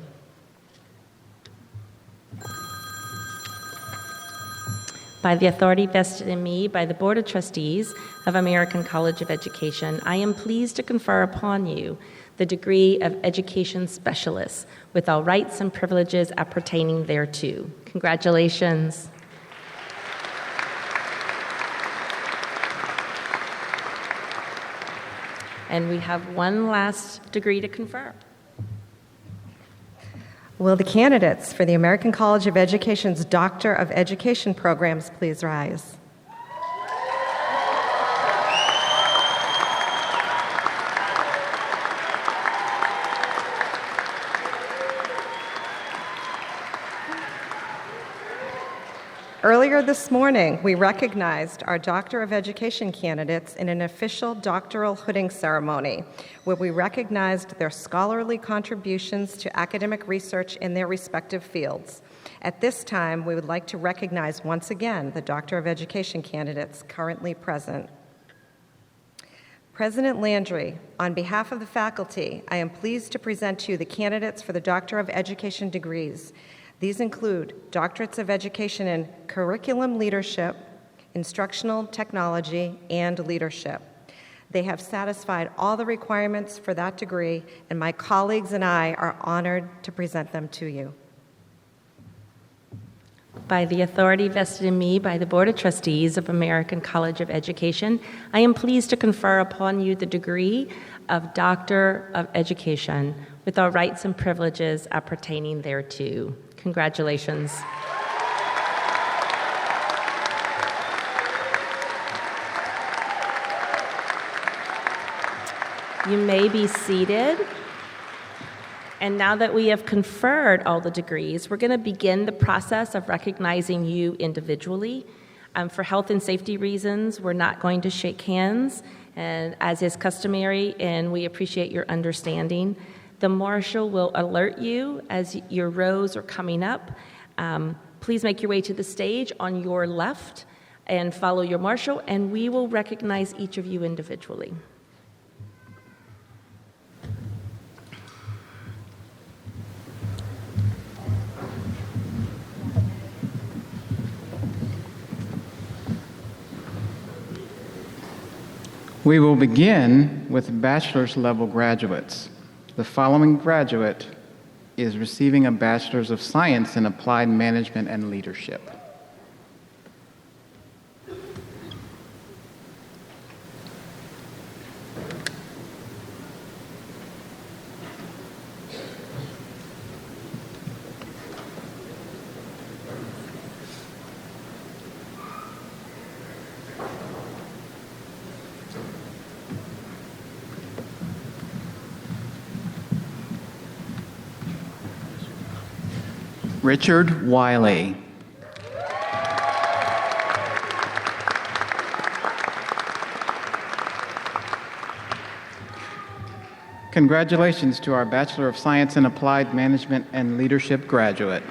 By the authority vested in me by the Board of Trustees of American College of Education, I am pleased to confer upon you the degree of Education Specialist, with all rights and privileges appertaining thereto. Congratulations. And we have one last degree to confer. Will the candidates for the American College of Education's Doctor of Education programs please rise? Earlier this morning, we recognized our Doctor of Education candidates in an official doctoral hooding ceremony, where we recognized their scholarly contributions to academic research in their respective fields. At this time, we would like to recognize once again the Doctor of Education candidates currently present. President Landry, on behalf of the faculty, I am pleased to present to you the candidates for the Doctor of Education degrees. These include doctorates of education in curriculum leadership, instructional technology, and leadership. They have satisfied all the requirements for that degree, and my colleagues and I are honored to present them to you. By the authority vested in me by the Board of Trustees of American College of Education, I am pleased to confer upon you the degree of Doctor of Education, with all rights and privileges appertaining thereto. Congratulations. You may be seated. And now that we have conferred all the degrees, we're going to begin the process of recognizing you individually. For health and safety reasons, we're not going to shake hands, and as is customary, and we appreciate your understanding. The marshal will alert you as your rows are coming up. Please make your way to the stage on your left and follow your marshal, and we will recognize each of you individually. We will begin with bachelor's level graduates. The following graduate is receiving a Bachelor's of Science in Applied Management and Leadership. Richard Wiley. Congratulations to our Bachelor of Science in Applied Management and Leadership graduate.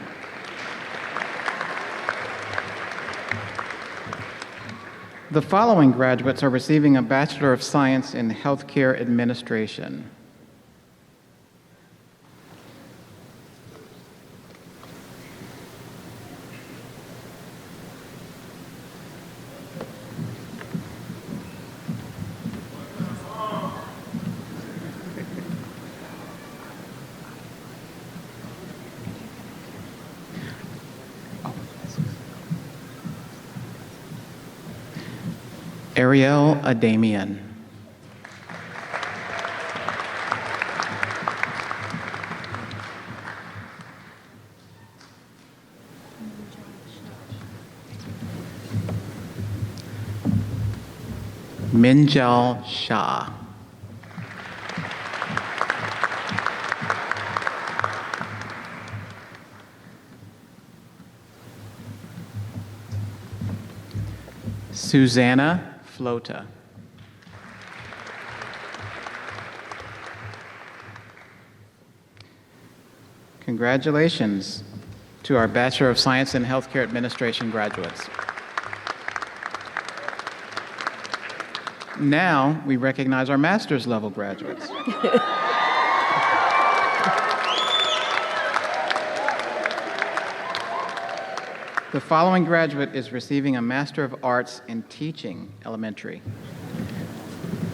The following graduates are receiving a Bachelor of Science in Healthcare Administration. Ariel Adamian. Minjal Shah. Susanna Flota. Congratulations to our Bachelor of Science in Healthcare Administration graduates. Now we recognize our master's level graduates. The following graduate is receiving a Master of Arts in Teaching Elementary.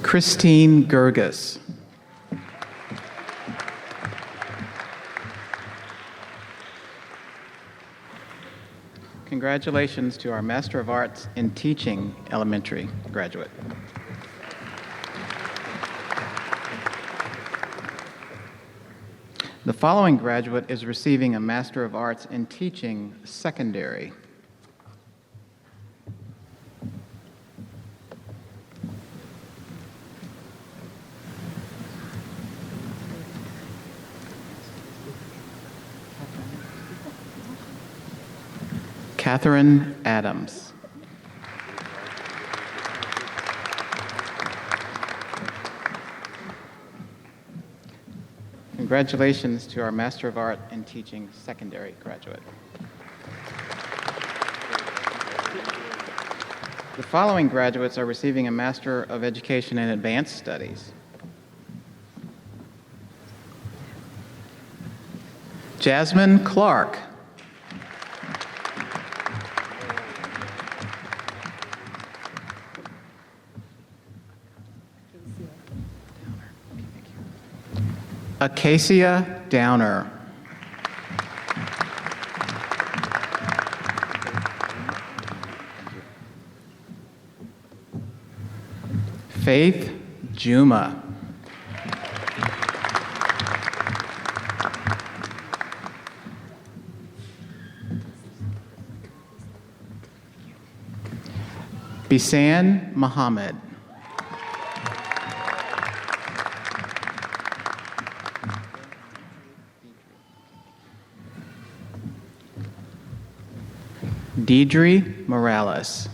Christine Gerges. Congratulations to our Master of Arts in Teaching Elementary graduate. The following graduate is receiving a Master of Arts in Teaching Secondary. Catherine Adams. Congratulations to our Master of Art in Teaching Secondary graduate. The following graduates are receiving a Master of Education in Advanced Studies. Jasmine Clark. Acacia Downer. Faith Juma. Bisan Muhammad. Deidre Morales.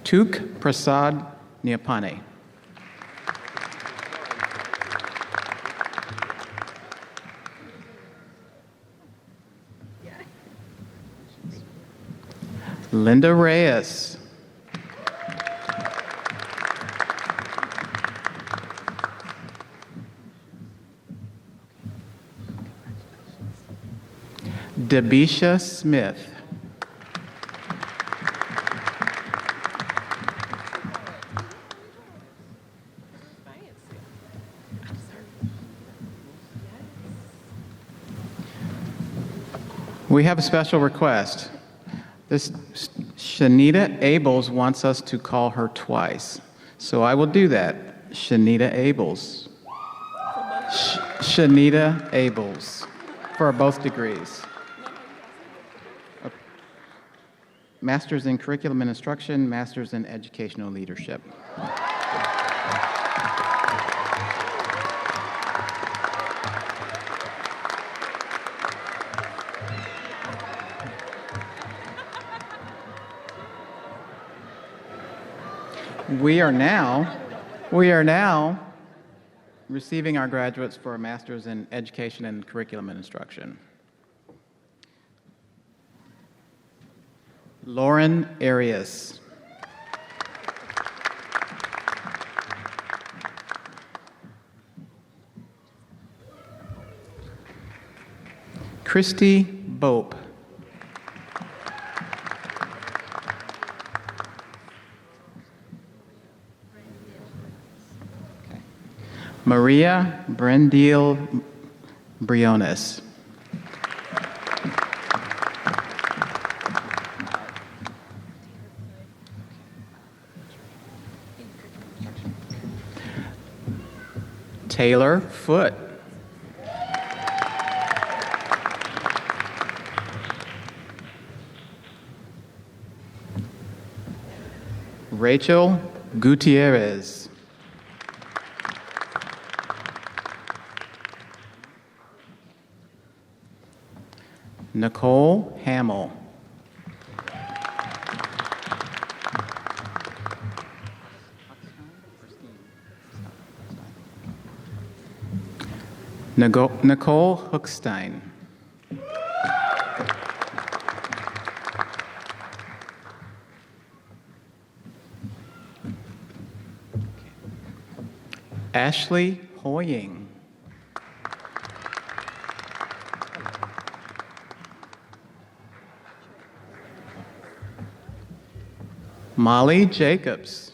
Tuk Prasad Niapane. Linda Reyes. Debisha Smith. We have a special request. This Shanita Abels wants us to call her twice. So I will do that. Shanita Abels. Shanita Abels for both degrees. Master's in Curriculum and Instruction, Master's in Educational Leadership. We are now receiving our graduates for a Master's in Education and Curriculum and Instruction. Lauren Arias. Christy Bope. Maria Brendil Briones. Taylor Foote. Rachel Gutierrez. Nicole Hamill. Nicole Hookstein. Ashley Hoying. Molly Jacobs.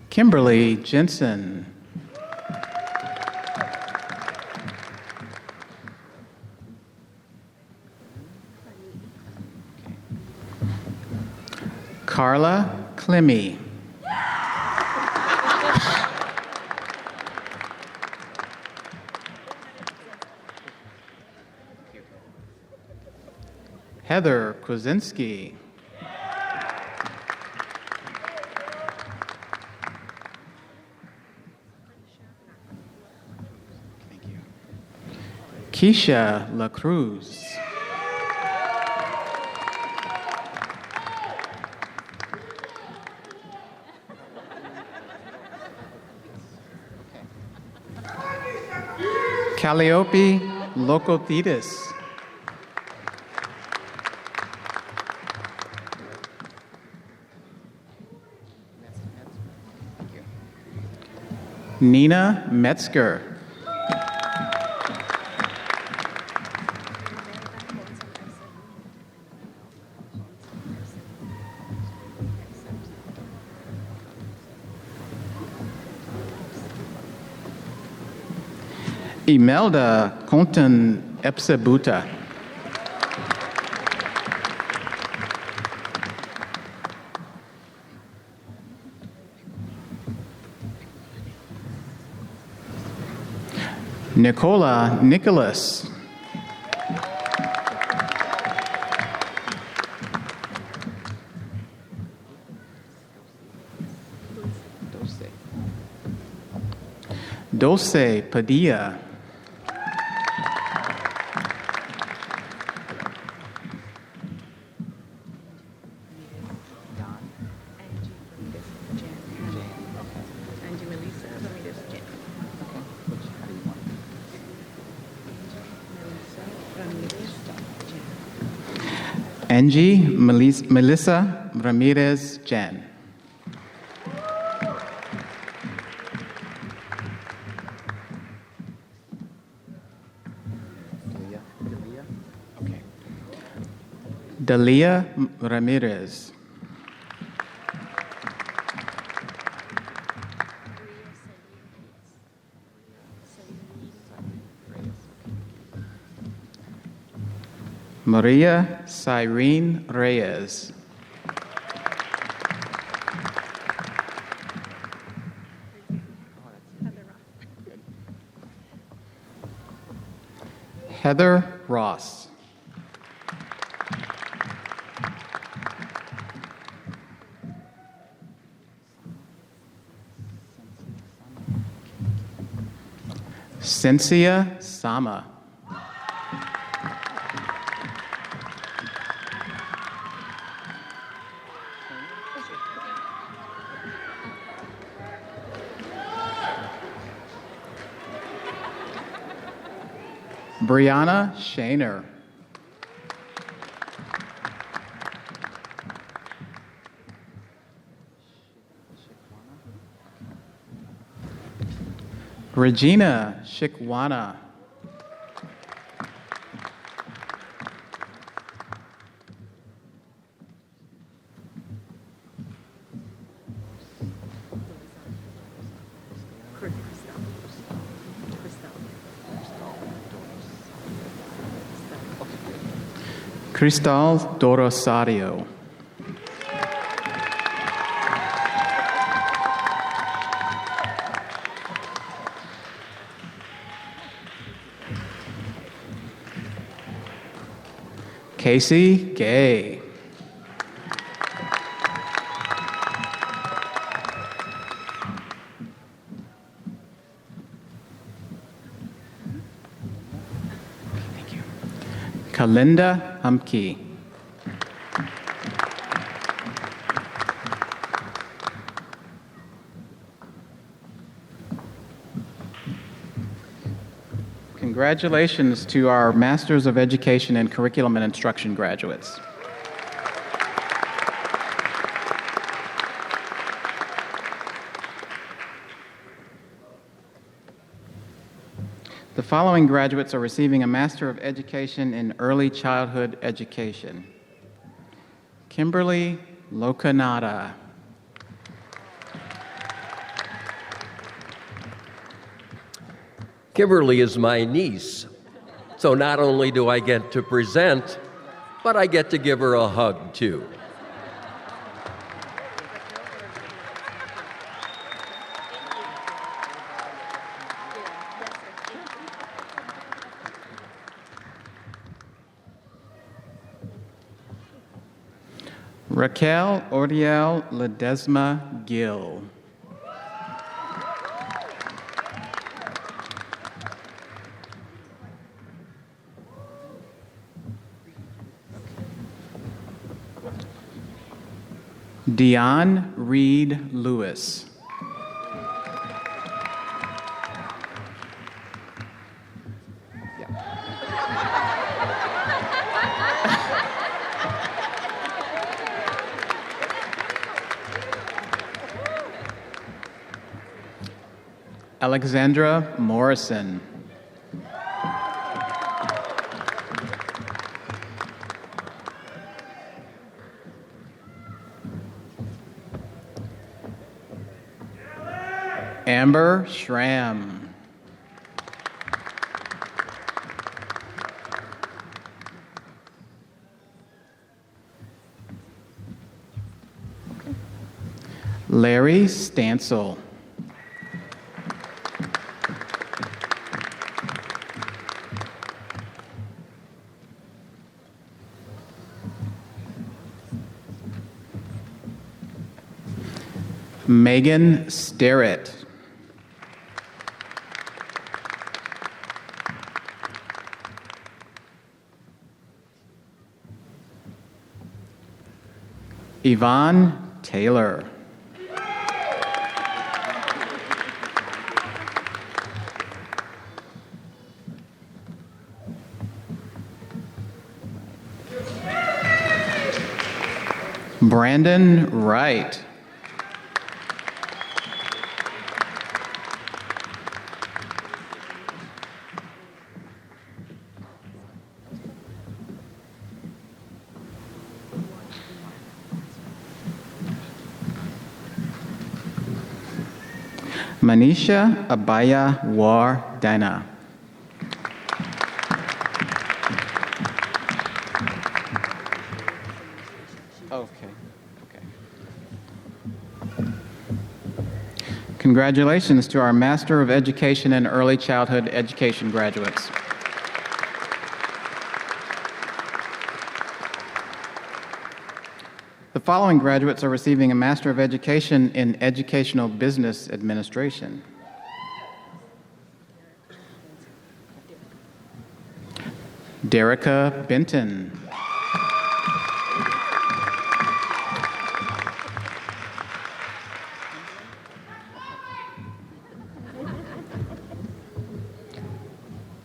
Kimberly Jensen. Carla Clemmy. Heather Krasinski. Thank you. Keisha La Cruz. Calliope Locothetis. Nina Metzger. Imelda Conten Epsebuta. Nicola Nicholas. Dulce Padilla. Angie Melissa Ramirez Jan. Dalia Ramirez. Maria Cyrene Reyes. Heather Ross. Cynthia Sama. Brianna Shaner. Regina Shikwana. Cristal Dorosario. Casey Gay. Thank you. Kalinda Humke. Congratulations to our Masters of Education in Curriculum and Instruction graduates. The following graduates are receiving a Master of Education in Early Childhood Education. Kimberly Lokanada. Kimberly is my niece, so not only do I get to present, but I get to give her a hug too. Raquel Ordiel Ledesma Gill. Dion Reed Lewis. Alexandra Morrison. Amber Schramm. Larry Stansel. Megan Sterrett. Yvonne Taylor. Brandon Wright. Manisha Abaya War Dana. Congratulations to our Master of Education in Early Childhood Education graduates. The following graduates are receiving a Master of Education in Educational Business Administration. Derica Benton.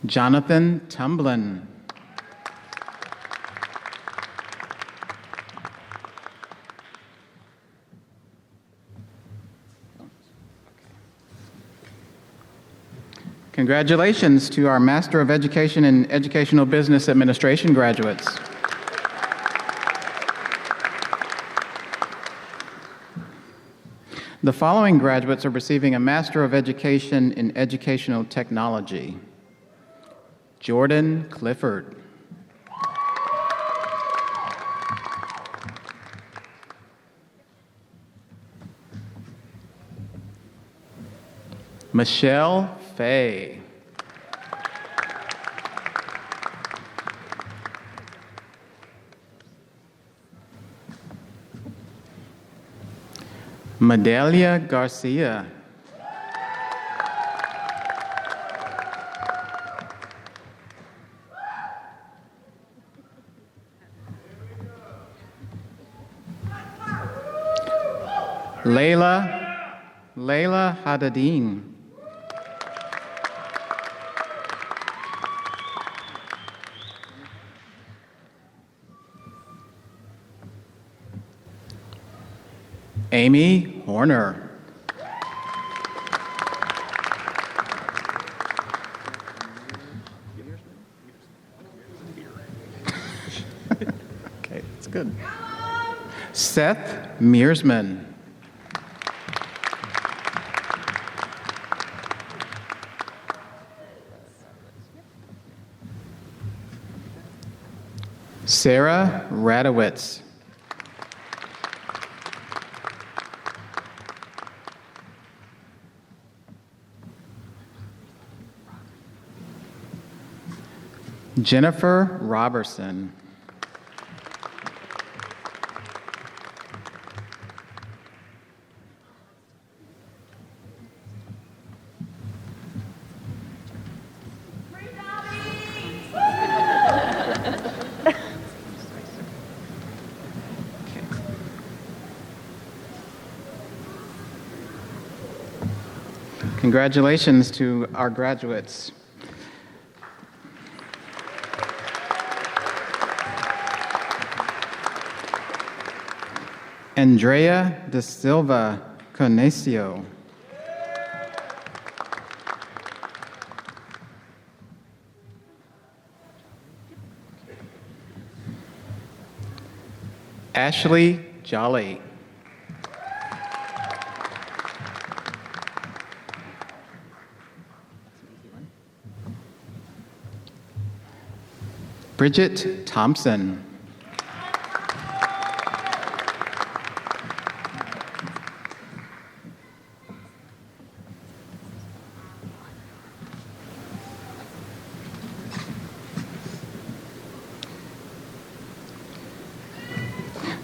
Jonathan Tumblin. Congratulations to our Master of Education in Educational Business Administration graduates. The following graduates are receiving a Master of Education in Educational Technology. Jordan Clifford. Michelle Fay. Medalia Garcia. Layla Hadadine. Amy Horner. Okay, that's good. Seth Mearsman. Sarah Radowitz. Jennifer Robertson. Congratulations to our graduates. Andrea da Silva Conecio. Ashley Jolly. Bridget Thompson.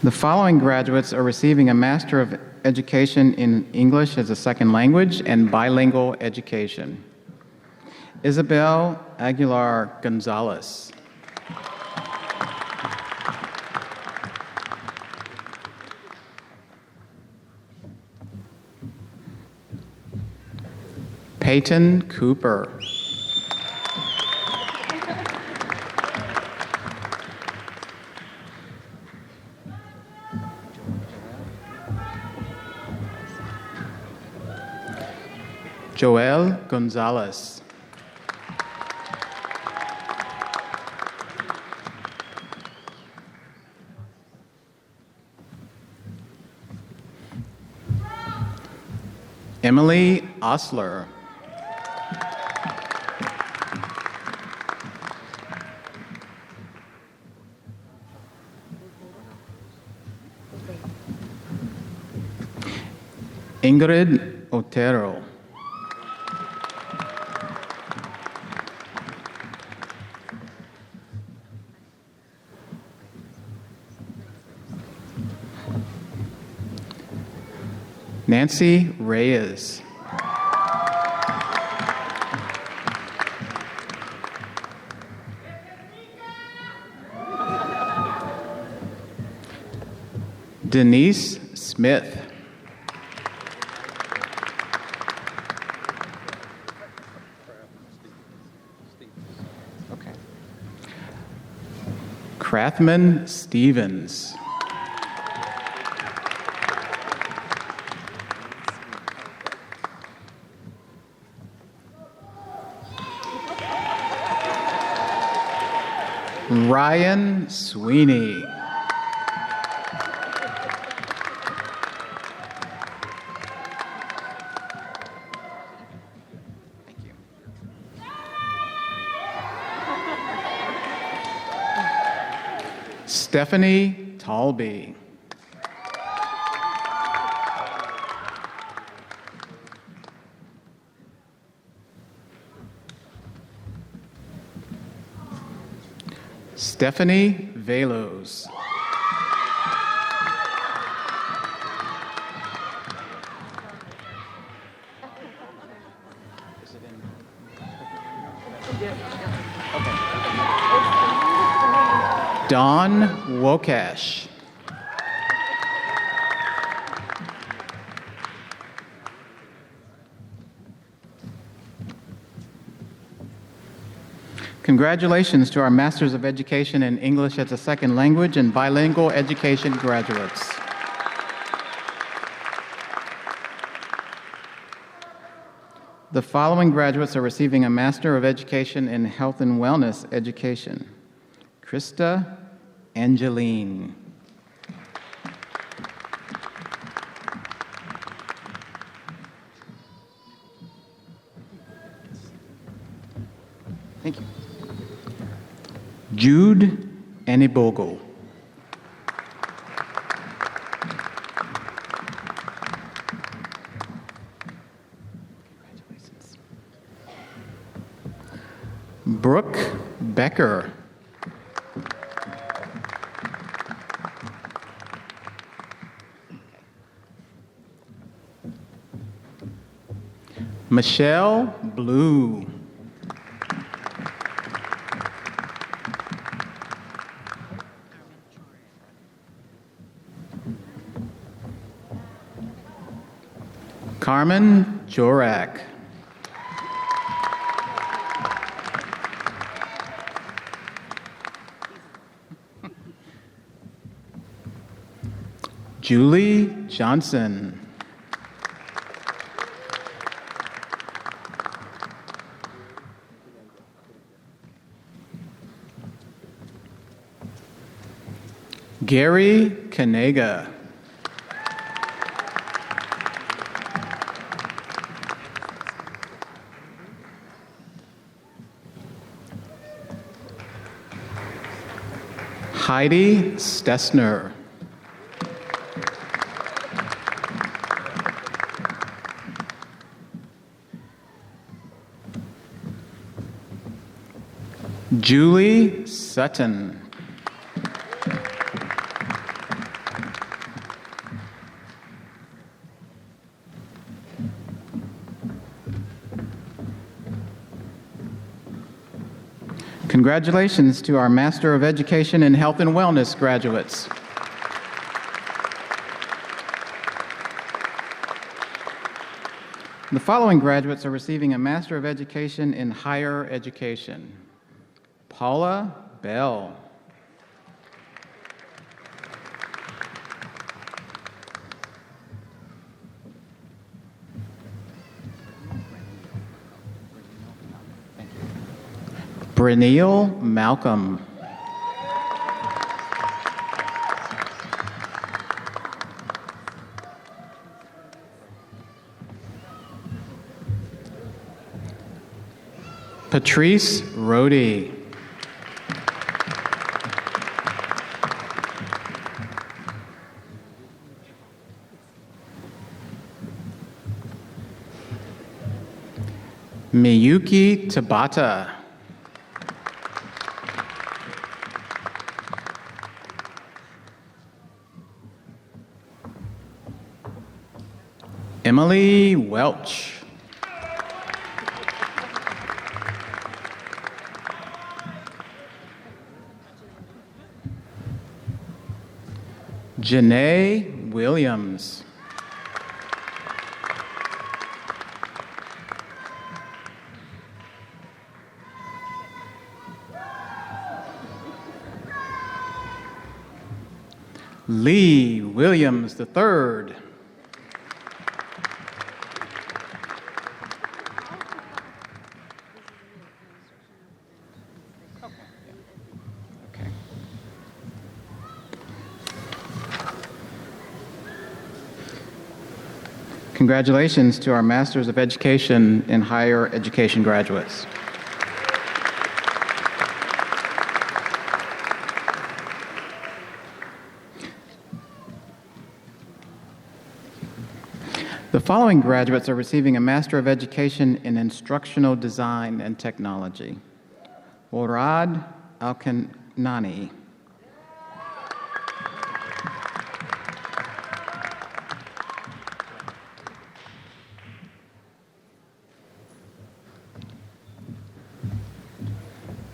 The following graduates are receiving a Master of Education in English as a Second Language and Bilingual Education. Isabel Aguilar Gonzalez. Peyton Cooper. Joel Gonzalez. Emily Osler. Ingrid Otero. Nancy Reyes. Denise Smith. Crathman Stevens. Ryan Sweeney. Stephanie Talby. Stephanie Velos. Dawn Wokash. Congratulations to our Masters of Education in English as a Second Language and Bilingual Education graduates. The following graduates are receiving a Master of Education in Health and Wellness Education. Krista Angeline. Thank you. Jude Anibogle. Congratulations. Brooke Becker. Michelle Blue. Carmen Jorak. Julie Johnson. Gary Kanega. Heidi Stessner. Julie Sutton. Congratulations to our Master of Education in Health and Wellness graduates. The following graduates are receiving a Master of Education in Higher Education. Paula Bell. Brenneal Malcolm. Patrice Rohde. Miyuki Tabata. Emily Welch. Janae Williams. Lee Williams III. Congratulations to our Masters of Education in Higher Education graduates. The following graduates are receiving a Master of Education in Instructional Design and Technology. Orad Alkanani.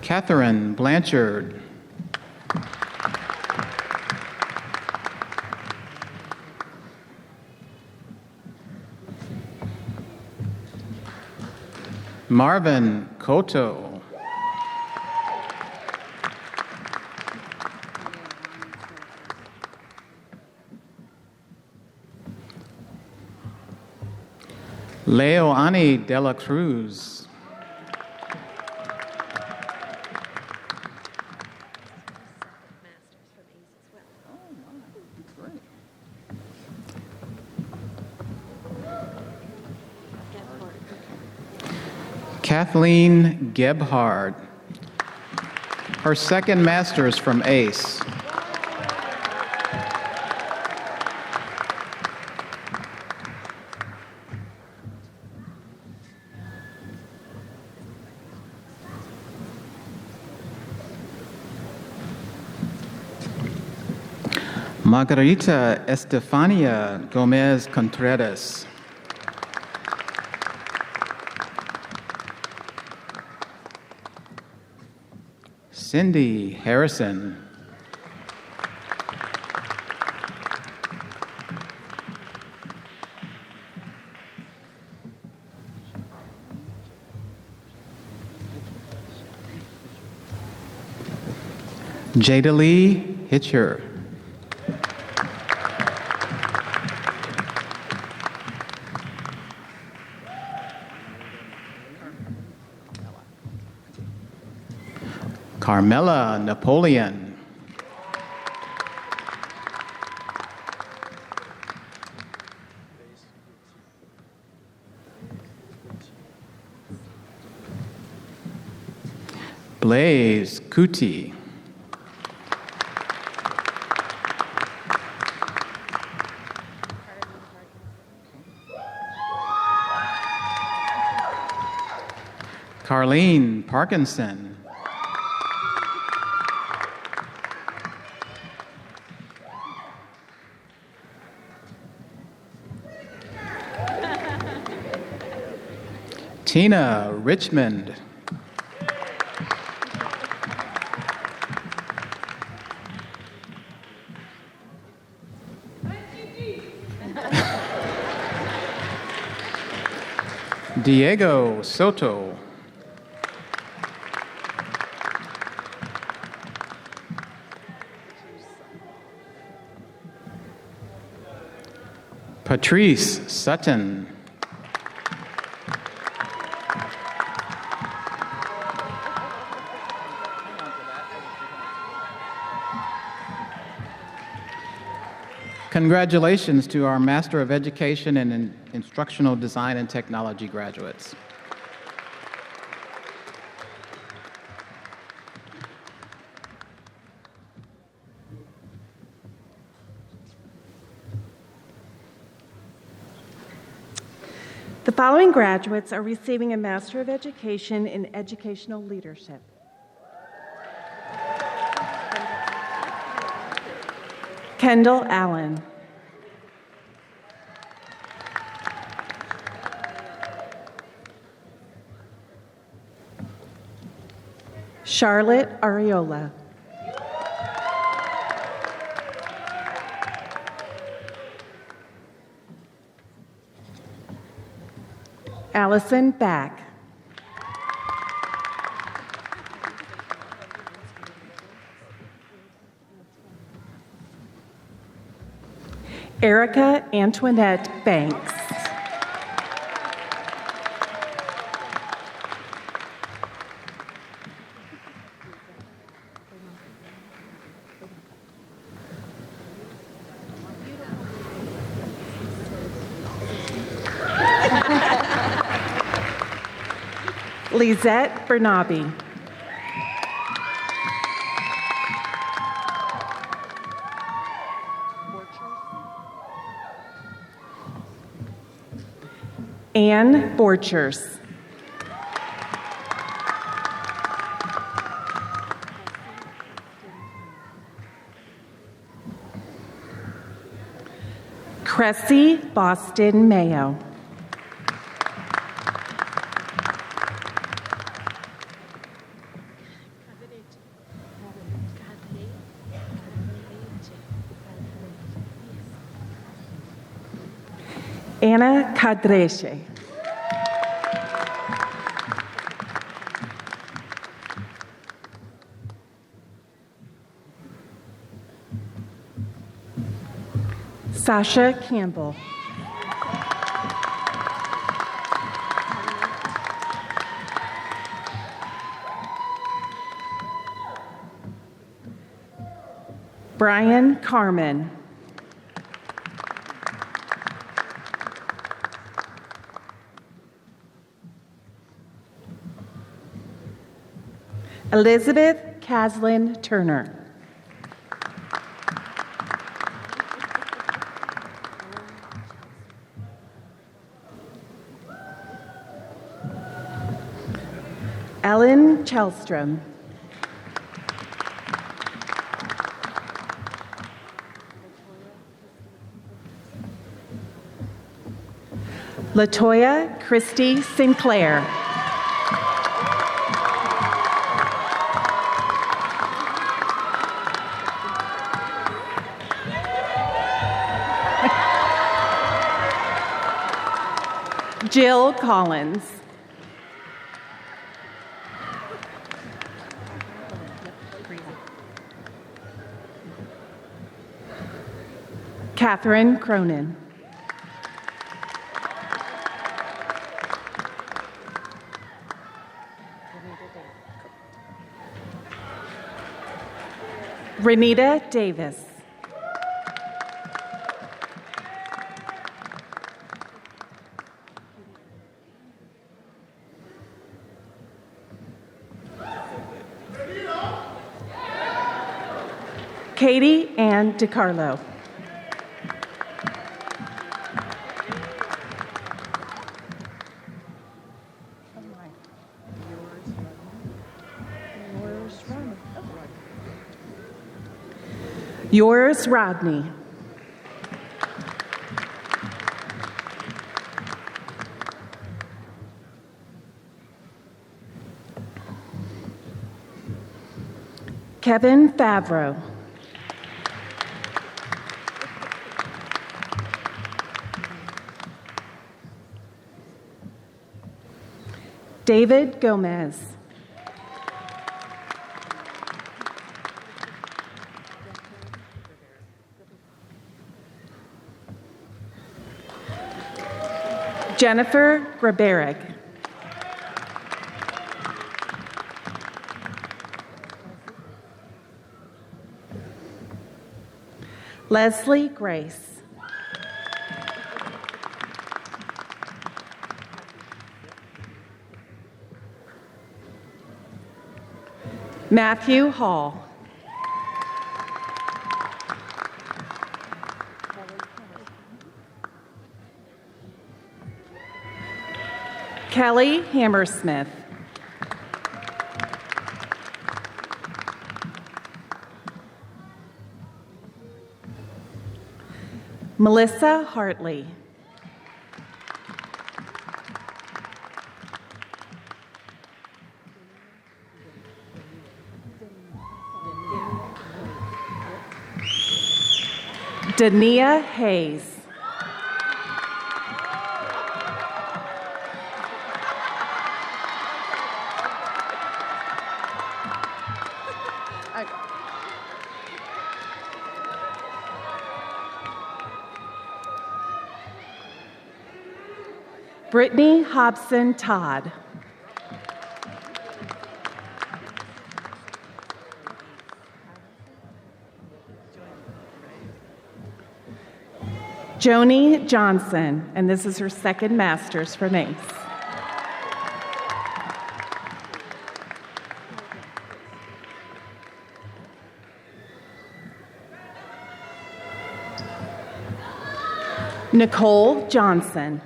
Catherine Blanchard. Marvin Koto. Leoani de la Cruz. Kathleen Gebhard, her second master's from ACE. Margarita Estefania Gomez Contreras. Cindy Harrison. Jada Lee Hitcher. Carmela Napoleon. Blaze Kuti. Carlene Parkinson. Tina Richmond. Diego Soto. Patrice Sutton. Congratulations to our Master of Education in Instructional Design and Technology graduates. The following graduates are receiving a Master of Education in Educational Leadership. Kendall Allen. Charlotte Ariola. Allison Back. Erica Antoinette Banks. Lisette Bernabe. Anne Borchers. Cressy Boston Mayo. Anna Cadreche. Sasha Campbell. Brian Carmen. Elizabeth Caslin Turner. Ellen Chelstrom. Latoya Christie Sinclair. Jill Collins. Catherine Cronin. Renita Davis. Katie Ann DiCarlo. Yours, Rodney. Kevin Favreau. David Gomez. Jennifer Graberick. Leslie Grace. Matthew Hall. Kelly Hammersmith. Melissa Hartley. Dania Hayes. Brittany Hobson Todd. Joni Johnson, and this is her second master's from ACE. Nicole Johnson.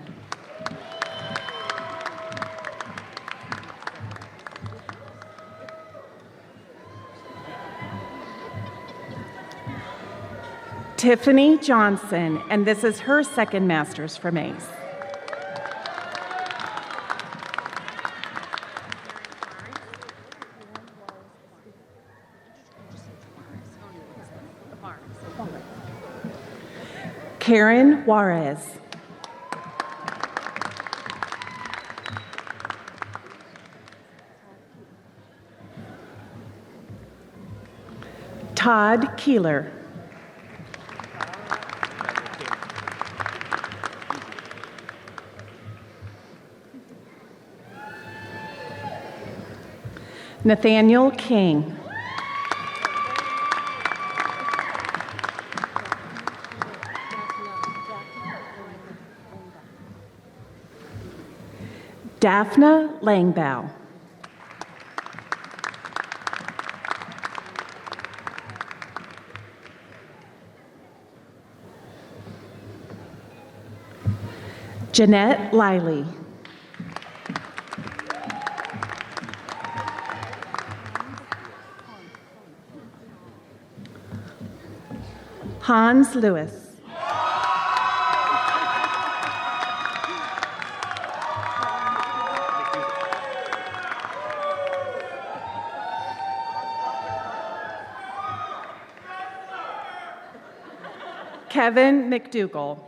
Tiffany Johnson, and this is her second master's from ACE. Karen Juarez. Todd Keeler. Nathaniel King. Daphne Langbaugh. Jeanette Liley. Hans Lewis. Kevin McDougall.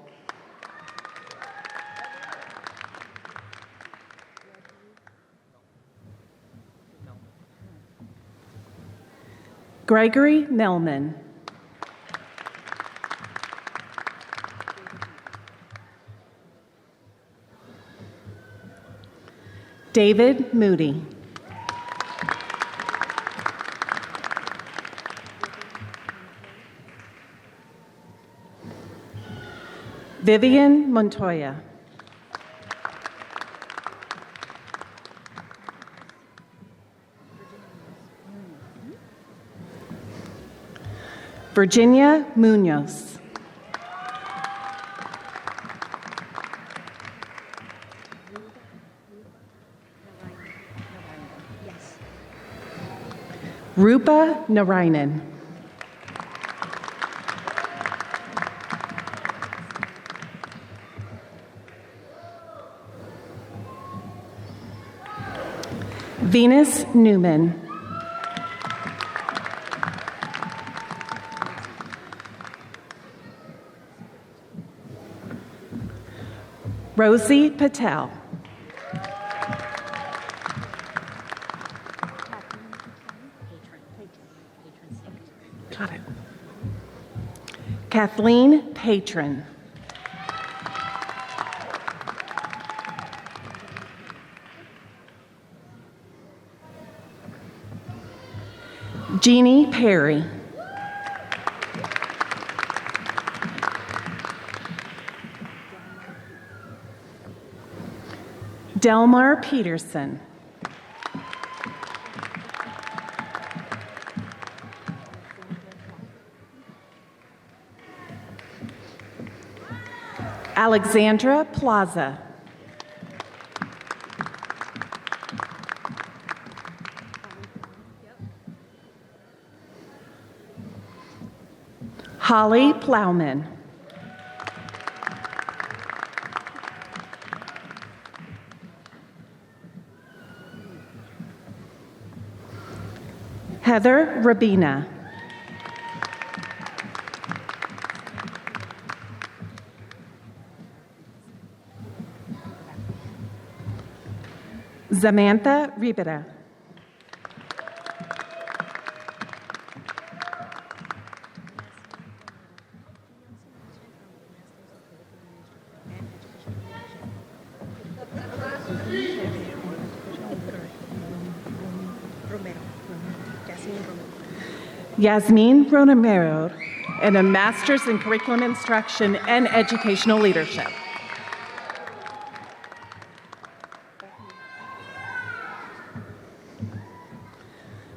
Gregory Melman. David Moody. Vivian Montoya. Virginia Munoz. Rupa Narayanan. Venus Newman. Rosie Patel. Got it. Kathleen Patron. Jeannie Perry. Delmar Peterson. Alexandra Plaza. Holly Plowman. Heather Rabina. Samantha Ribera. Yasmin Romero, and a Master's in Curriculum Instruction and Educational Leadership.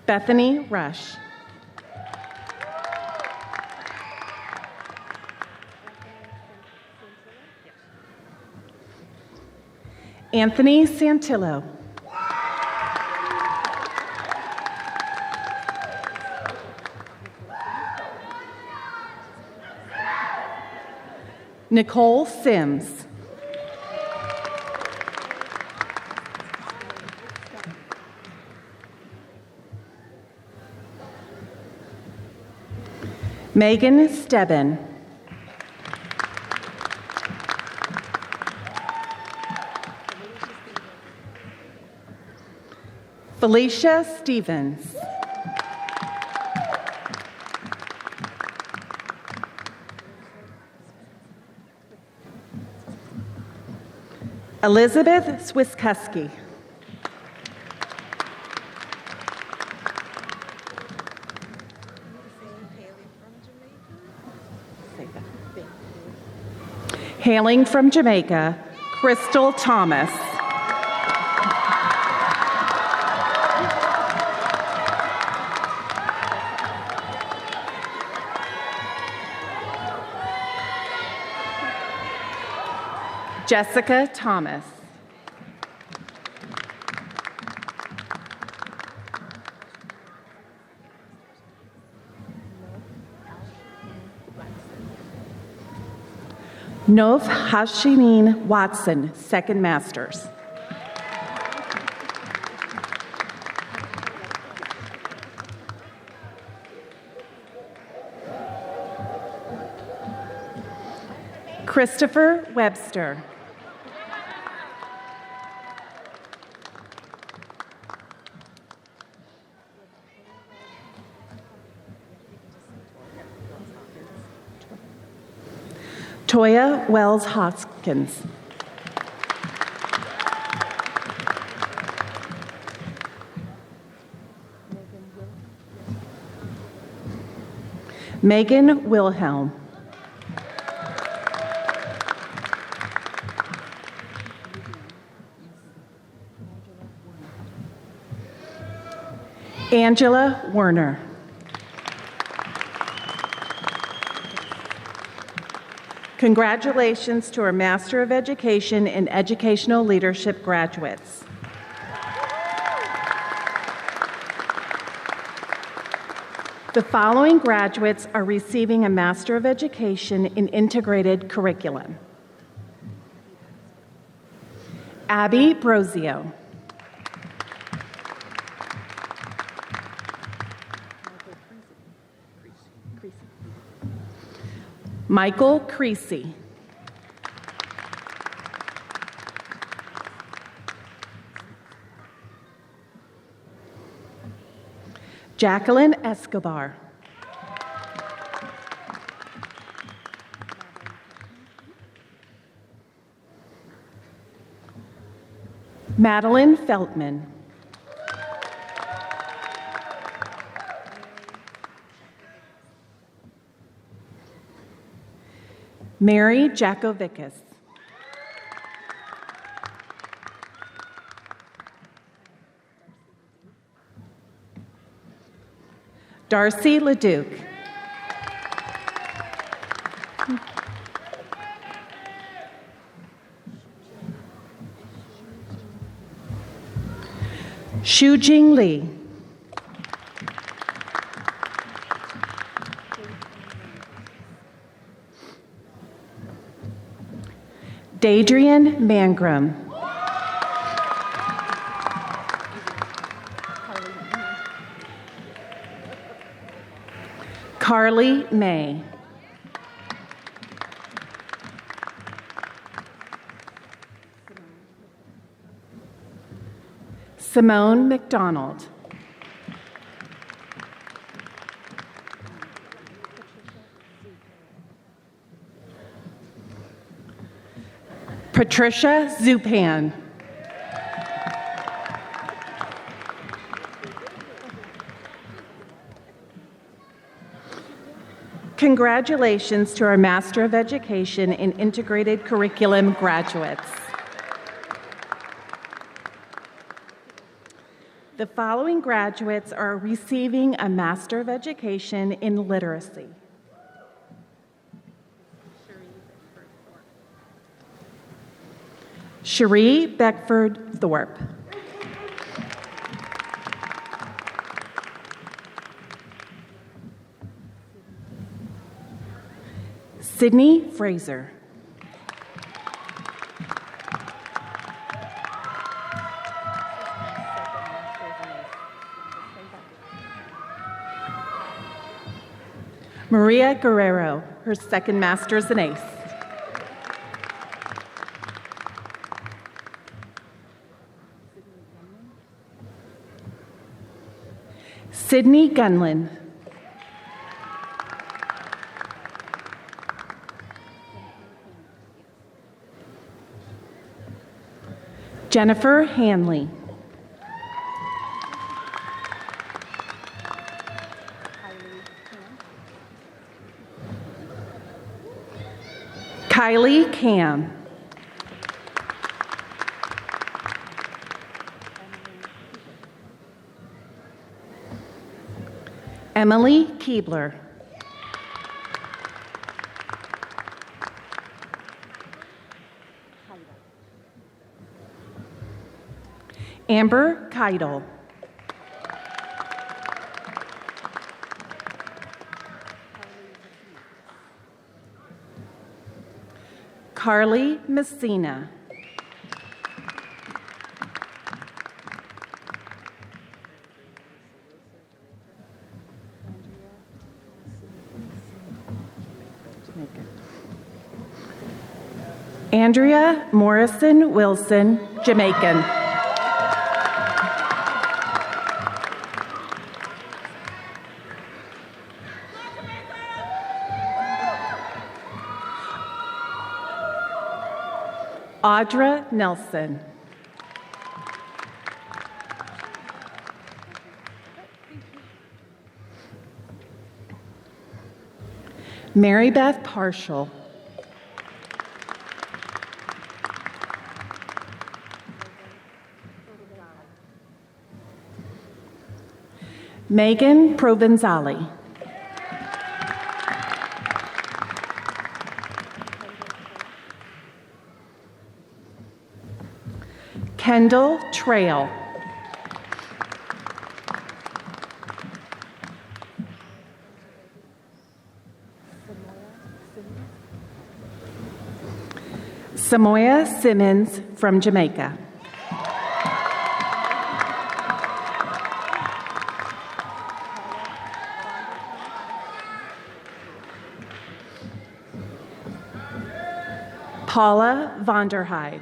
Bethany Rush. Anthony Santillo. Nicole Sims. Megan Stebbin. Felicia Stevens. Elizabeth Swiskowski. Hailing from Jamaica, Crystal Thomas. Jessica Thomas. Nov Hashinin Watson, Second Masters. Christopher Webster. Toya Wells Hoskins. Megan Wilhelm. Angela Werner. Congratulations to our Master of Education in Educational Leadership graduates. The following graduates are receiving a Master of Education in Integrated Curriculum. Abby Brozio. Michael Creasy. Jacqueline Escobar. Madeline Feltman. Mary Jakovickas. Darcy Leduc. Shujing Lee. Dadrian Mangrum. Carly May. Simone McDonald. Patricia Zupan. Congratulations to our Master of Education in Integrated Curriculum graduates. The following graduates are receiving a Master of Education in Literacy. Cherie Beckford Thorpe. Sydney Fraser. Maria Guerrero, her second Master's in ACE. Sydney Gunlin. Jennifer Hanley. Kylie Cam. Emily Keebler. Amber Keidel. Carly Messina. Andrea Morrison Wilson, Jamaican. Audra Nelson. Mary Beth Partial. Megan Provenzali. Kendall Trail. Samoya Simmons from Jamaica. Paula Vonderheide.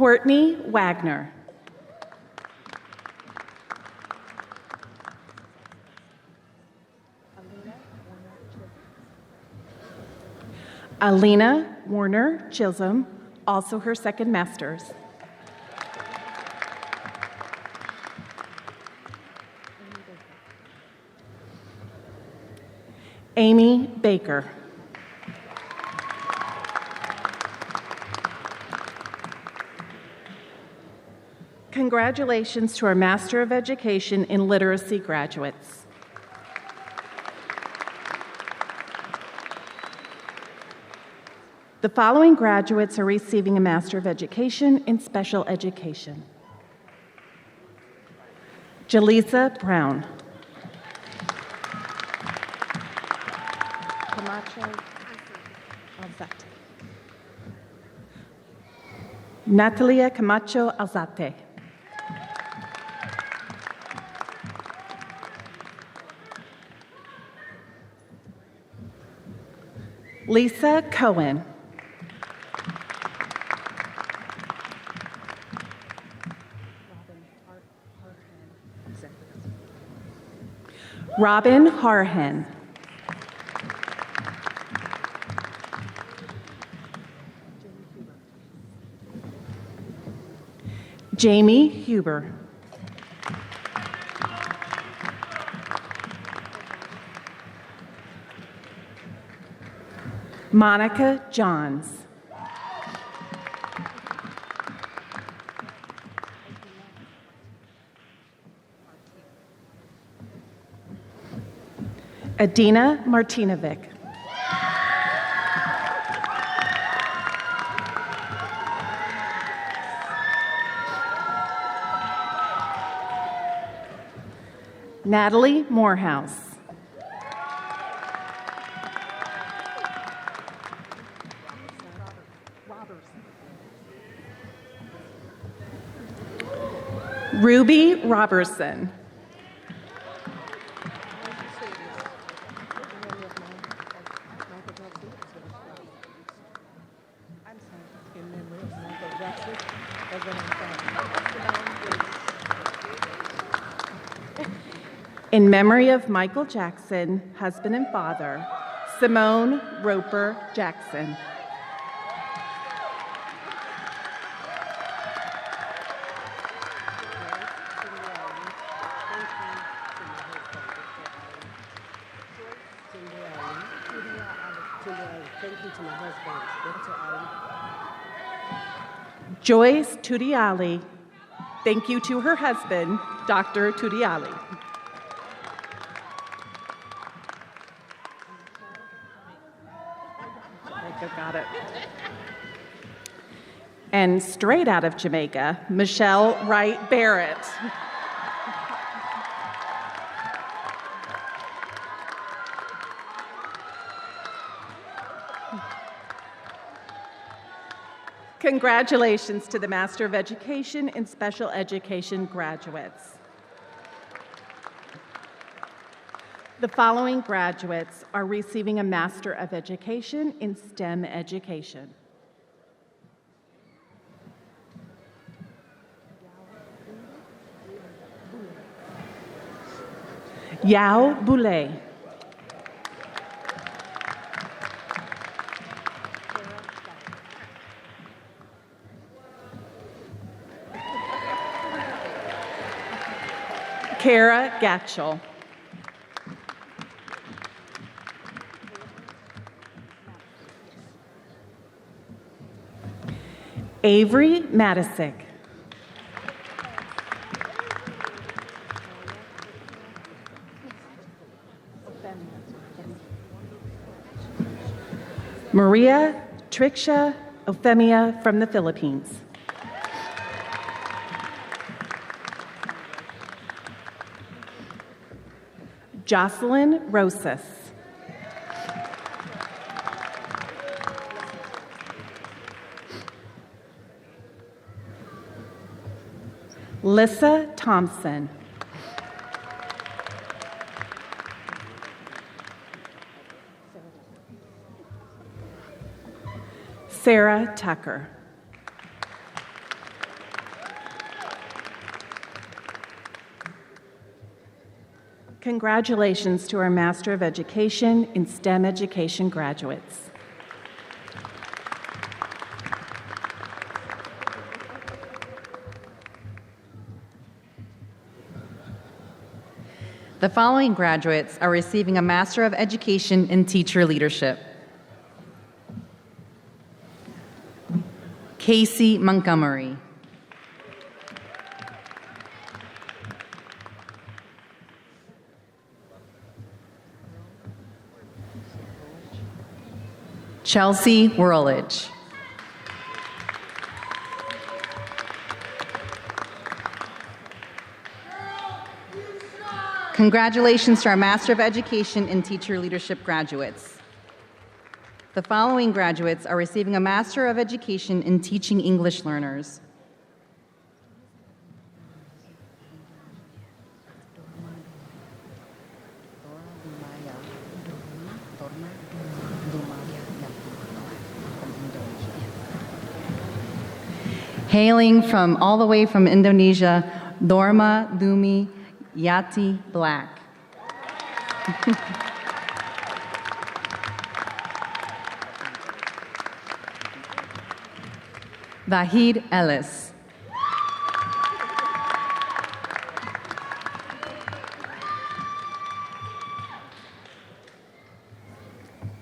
Courtney Wagner. Alina Warner Chisholm, also her second Master's. Amy Baker. Congratulations to our Master of Education in Literacy graduates. The following graduates are receiving a Master of Education in Special Education. Jaleesa Brown. Natalia Camacho Alzate. Lisa Cohen. Robin Harhen. Jamie Huber. Monica Johns. Adina Martinovic. Natalie Morehouse. Ruby Robertson. In memory of Michael Jackson, husband and father, Simone Roper Jackson. Joyce Tudiali. Thank you to her husband, Dr. Tudiali. Got it. And straight out of Jamaica, Michelle Wright Barrett. Congratulations to the Master of Education in Special Education graduates. The following graduates are receiving a Master of Education in STEM Education. Yao Boulay. Kara Gatchell. Avery Matisick. Maria Triksha Ophemia from the Philippines. Jocelyn Rosas. Lissa Thompson. Sarah Tucker. Congratulations to our Master of Education in STEM Education graduates. The following graduates are receiving a Master of Education in Teacher Leadership. Casey Montgomery. Chelsea Whirlidge. Congratulations to our Master of Education in Teacher Leadership graduates. The following graduates are receiving a Master of Education in Teaching English Learners. Hailing from all the way from Indonesia, Norma Lumi Yati Black. Vahid Ellis.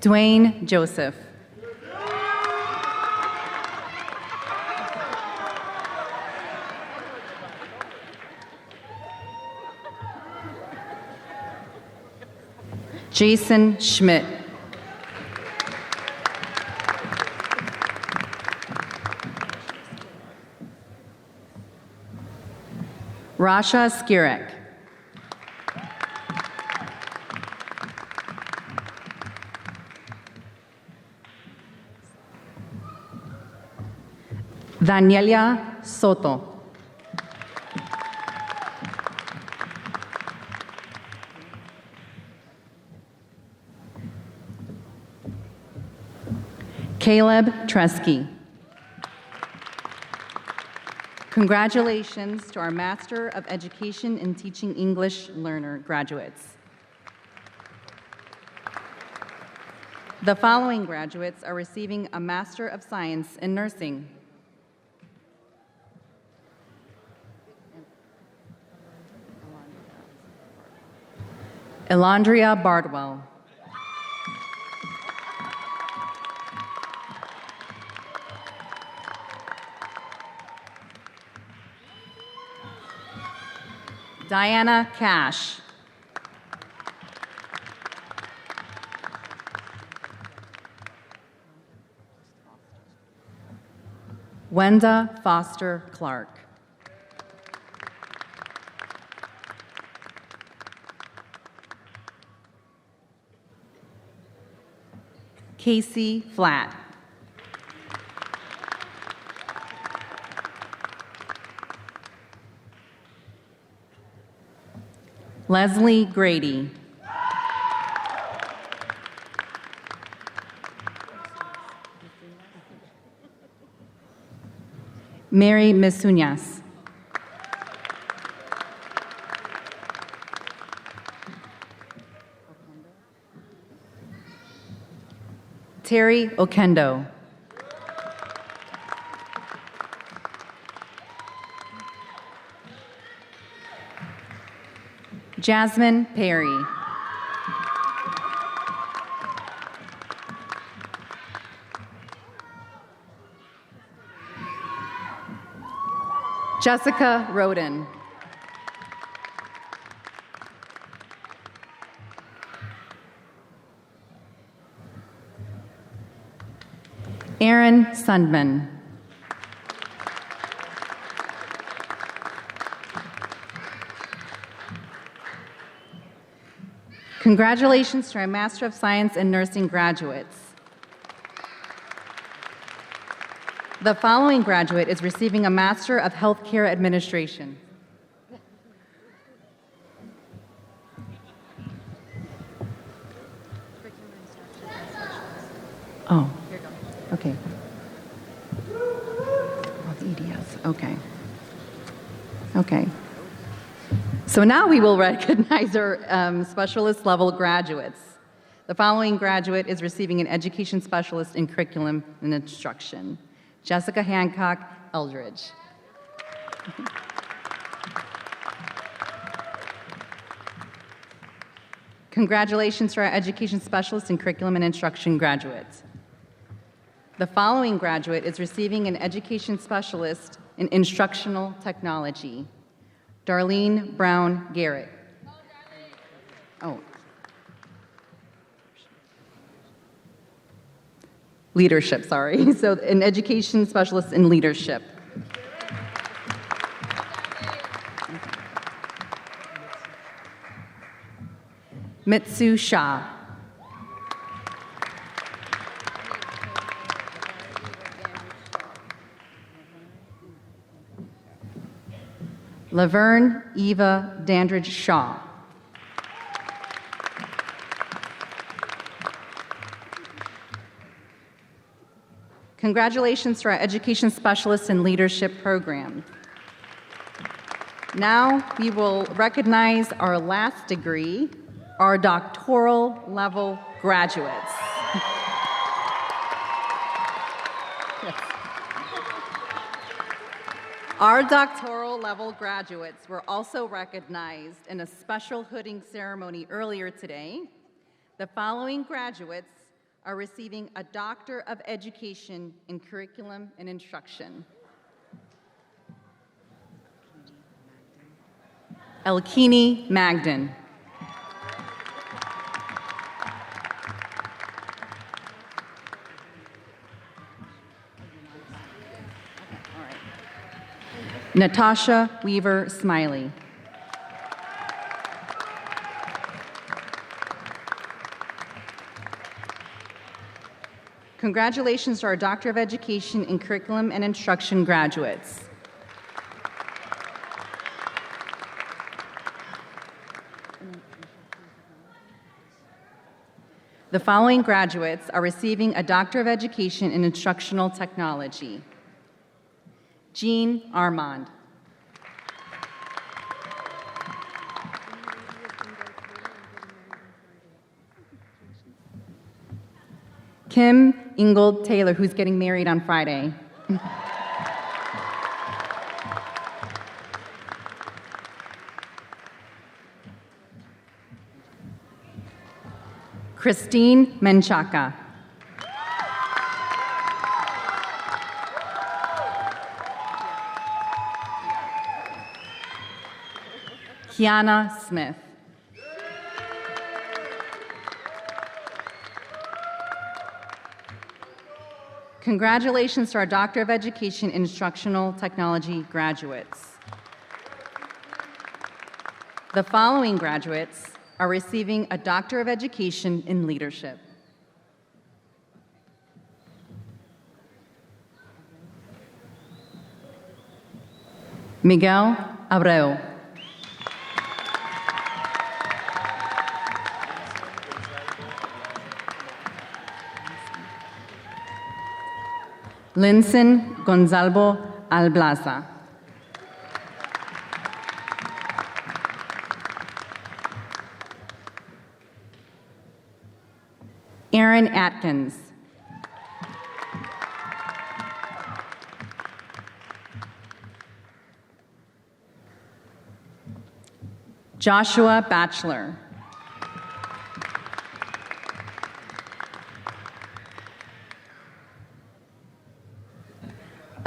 Dwayne Joseph. Jason Schmidt. Rasha Skirek. Daniela Soto. Caleb Tresky. Congratulations to our Master of Education in Teaching English learner graduates. The following graduates are receiving a Master of Science in Nursing. Elandria Bardwell. Diana Cash. Wenda Foster Clark. Casey Flatt. Leslie Grady. Mary Misuñas. Terry Okendo. Jasmine Perry. Jessica Roden. Aaron Sundman. Congratulations to our Master of Science in Nursing graduates. The following graduate is receiving a Master of Healthcare Administration. Oh, okay. Oh, it's EDS, okay. Okay. So now we will recognize our specialist level graduates. The following graduate is receiving an Education Specialist in Curriculum and Instruction. Jessica Hancock Eldridge. Congratulations to our Education Specialist in Curriculum and Instruction graduates. The following graduate is receiving an Education Specialist in Instructional Technology. Darlene Brown Garrett. Oh. Leadership, sorry. So an Education Specialist in Leadership. Mitsu Shah. Laverne Eva Dandridge Shaw. Congratulations to our Education Specialist in Leadership program. Now we will recognize our last degree, our doctoral level graduates. Our doctoral level graduates were also recognized in a special hooding ceremony earlier today. The following graduates are receiving a Doctor of Education in Curriculum and Instruction. Elkini Magden. Natasha Weaver Smiley. Congratulations to our Doctor of Education in Curriculum and Instruction graduates. The following graduates are receiving a Doctor of Education in Instructional Technology. Jean Armand. Kim Ingold Taylor, who's getting married on Friday. Christine Menchaca. Kiana Smith. Congratulations to our Doctor of Education in Instructional Technology graduates. The following graduates are receiving a Doctor of Education in Leadership. Miguel Abreu. Linson Gonzalvo Alblaza. Aaron Atkins. Joshua Bachelor.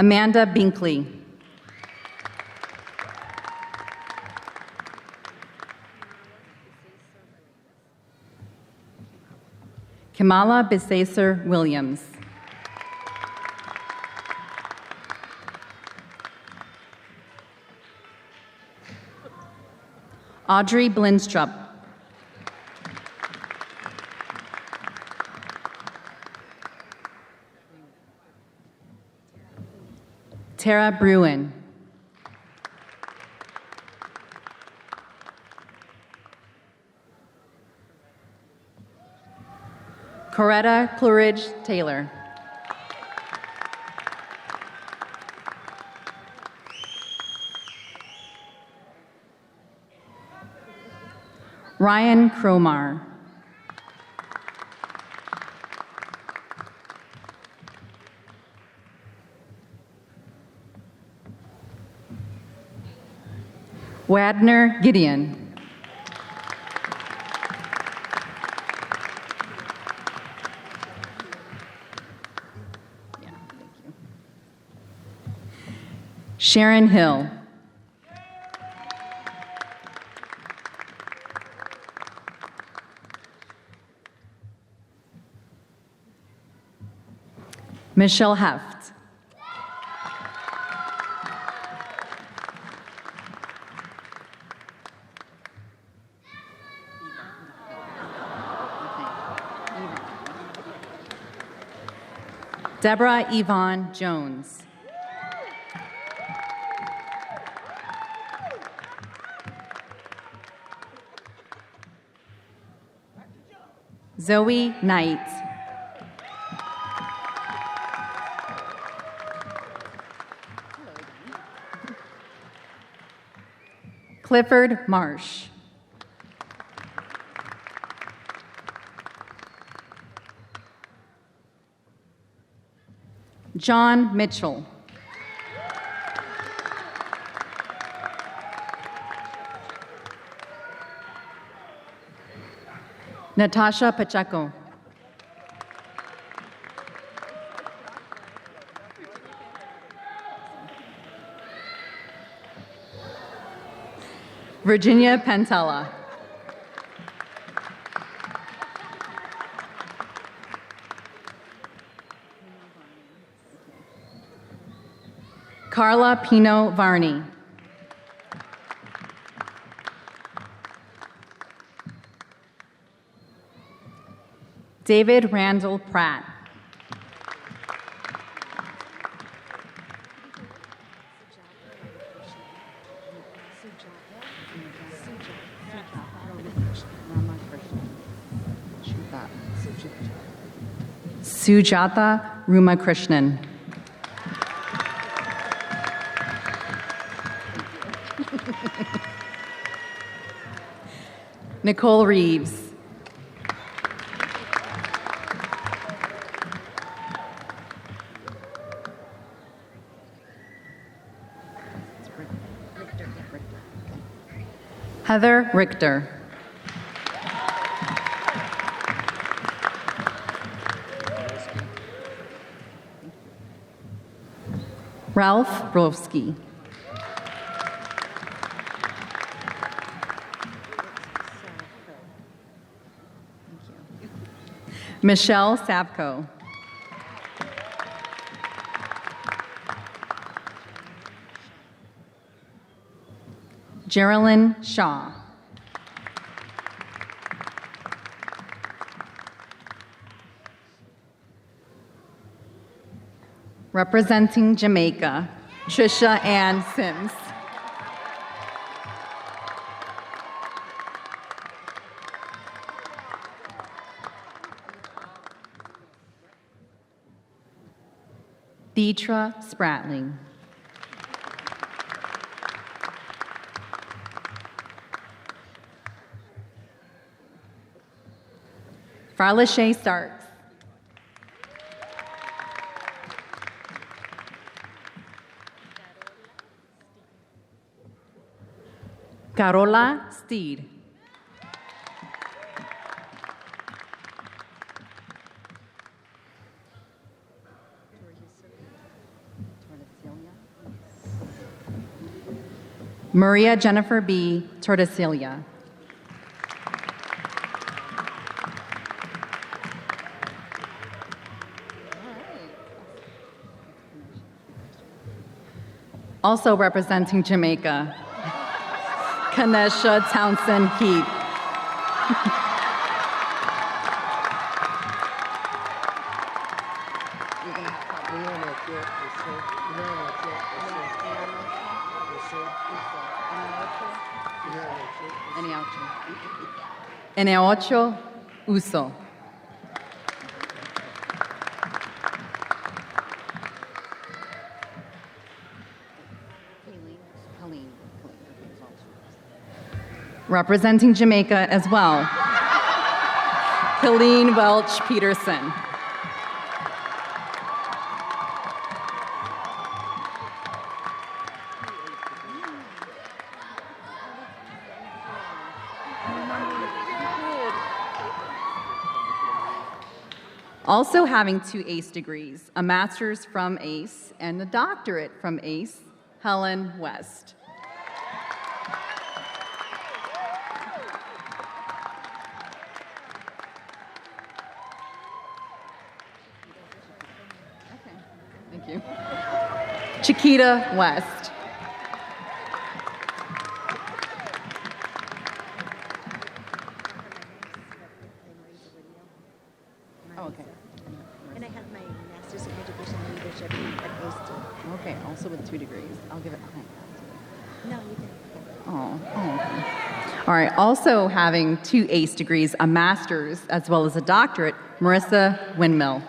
Amanda Binkley. Kamala Bisaser Williams. Audrey Blinstrup. Tara Bruin. Coretta Cluridge Taylor. Ryan Cromar. Wadner Gideon. Sharon Hill. Michelle Heft. Deborah Yvonne Jones. Zoe Knight. Clifford Marsh. John Mitchell. Natasha Pacheco. Virginia Pantella. Carla Pino Varney. David Randall Pratt. Sujata Rumakrishnan. Nicole Reeves. Heather Richter. Ralph Brovsky. Michelle Savko. Geraldine Shaw. Representing Jamaica, Trisha Ann Sims. Deetra Spratling. Farlashay Starks. Carola Steed. Maria Jennifer B. Tordesillas. Also representing Jamaica, Kanesha Townsend Heath. Eneocho Uso. Representing Jamaica as well, Helene Welch Peterson. Also having 2 ACE degrees, a master's from ACE and a doctorate from ACE, Helen West. Thank you. Chiquita West. Oh, okay. And I have my Master's in Education and Leadership at ACE. Okay, also with 2 degrees. I'll give it. No, you can. Oh, okay. All right, also having 2 ACE degrees, a master's as well as a doctorate, Marissa Windmill.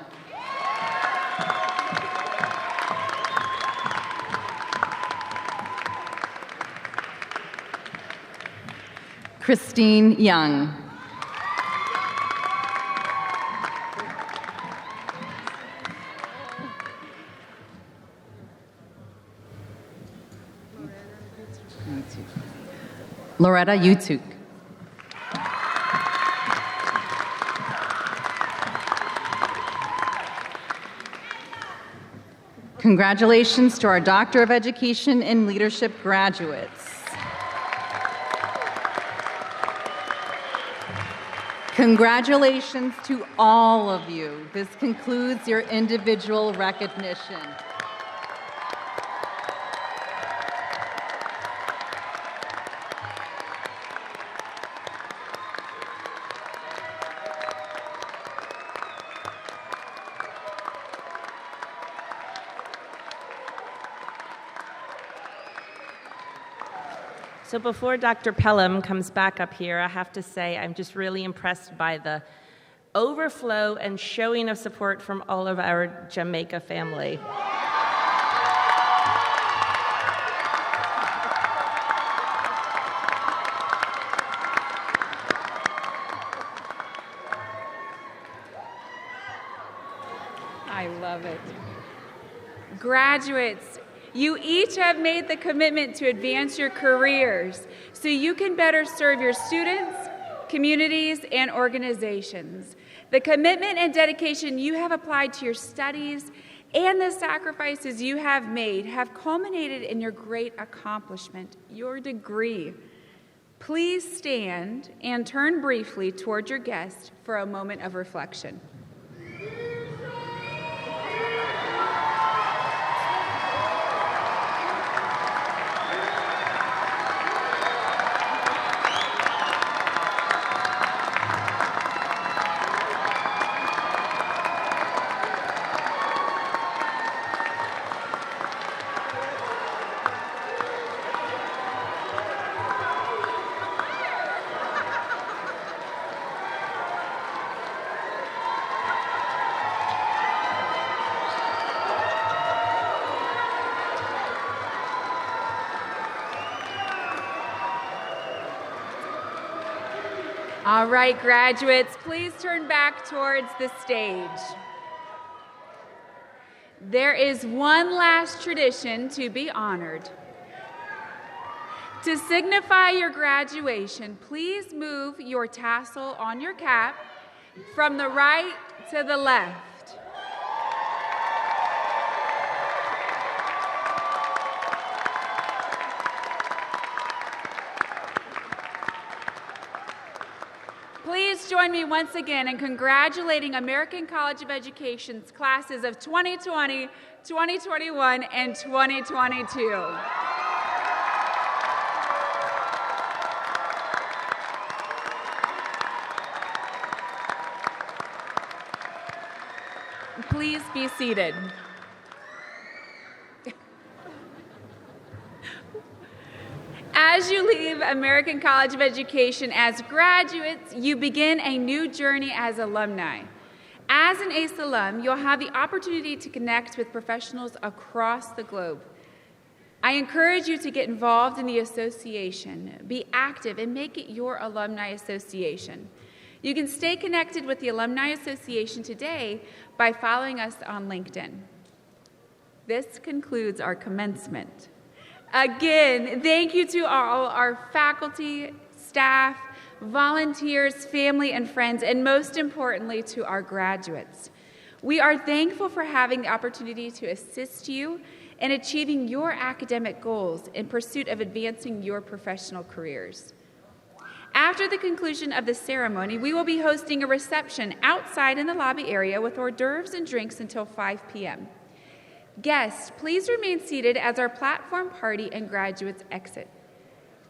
Christine Young. Loretta Utuk. Congratulations to our Doctor of Education in Leadership graduates. Congratulations to all of you. This concludes your individual recognition. So before Dr. Pelham comes back up here, I have to say I'm just really impressed by the overflow and showing of support from all of our Jamaica family. I love it. Graduates, you each have made the commitment to advance your careers so you can better serve your students, communities, and organizations. The commitment and dedication you have applied to your studies and the sacrifices you have made have culminated in your great accomplishment, your degree. Please stand and turn briefly toward your guest for a moment of reflection. All right, graduates, please turn back towards the stage. There is one last tradition to be honored. To signify your graduation, please move your tassel on your cap from the right to the left. Please join me once again in congratulating American College of Education's classes of 2020, 2021, and 2022. Please be seated. As you leave American College of Education as graduates, you begin a new journey as alumni. As an ACE alum, you'll have the opportunity to connect with professionals across the globe. I encourage you to get involved in the association, be active, and make it your alumni association. You can stay connected with the Alumni Association today by following us on LinkedIn. This concludes our commencement. Again, thank you to all our faculty, staff, volunteers, family, and friends, and most importantly, to our graduates. We are thankful for having the opportunity to assist you in achieving your academic goals in pursuit of advancing your professional careers. After the conclusion of the ceremony, we will be hosting a reception outside in the lobby area with hors d'oeuvres and drinks until 5 p.m. Guests, please remain seated as our platform party and graduates exit.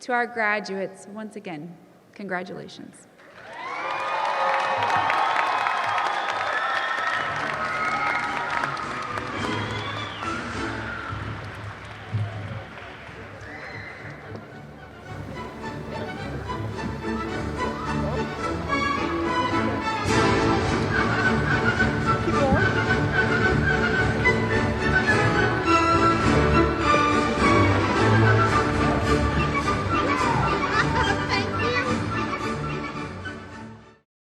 To our graduates, once again, congratulations.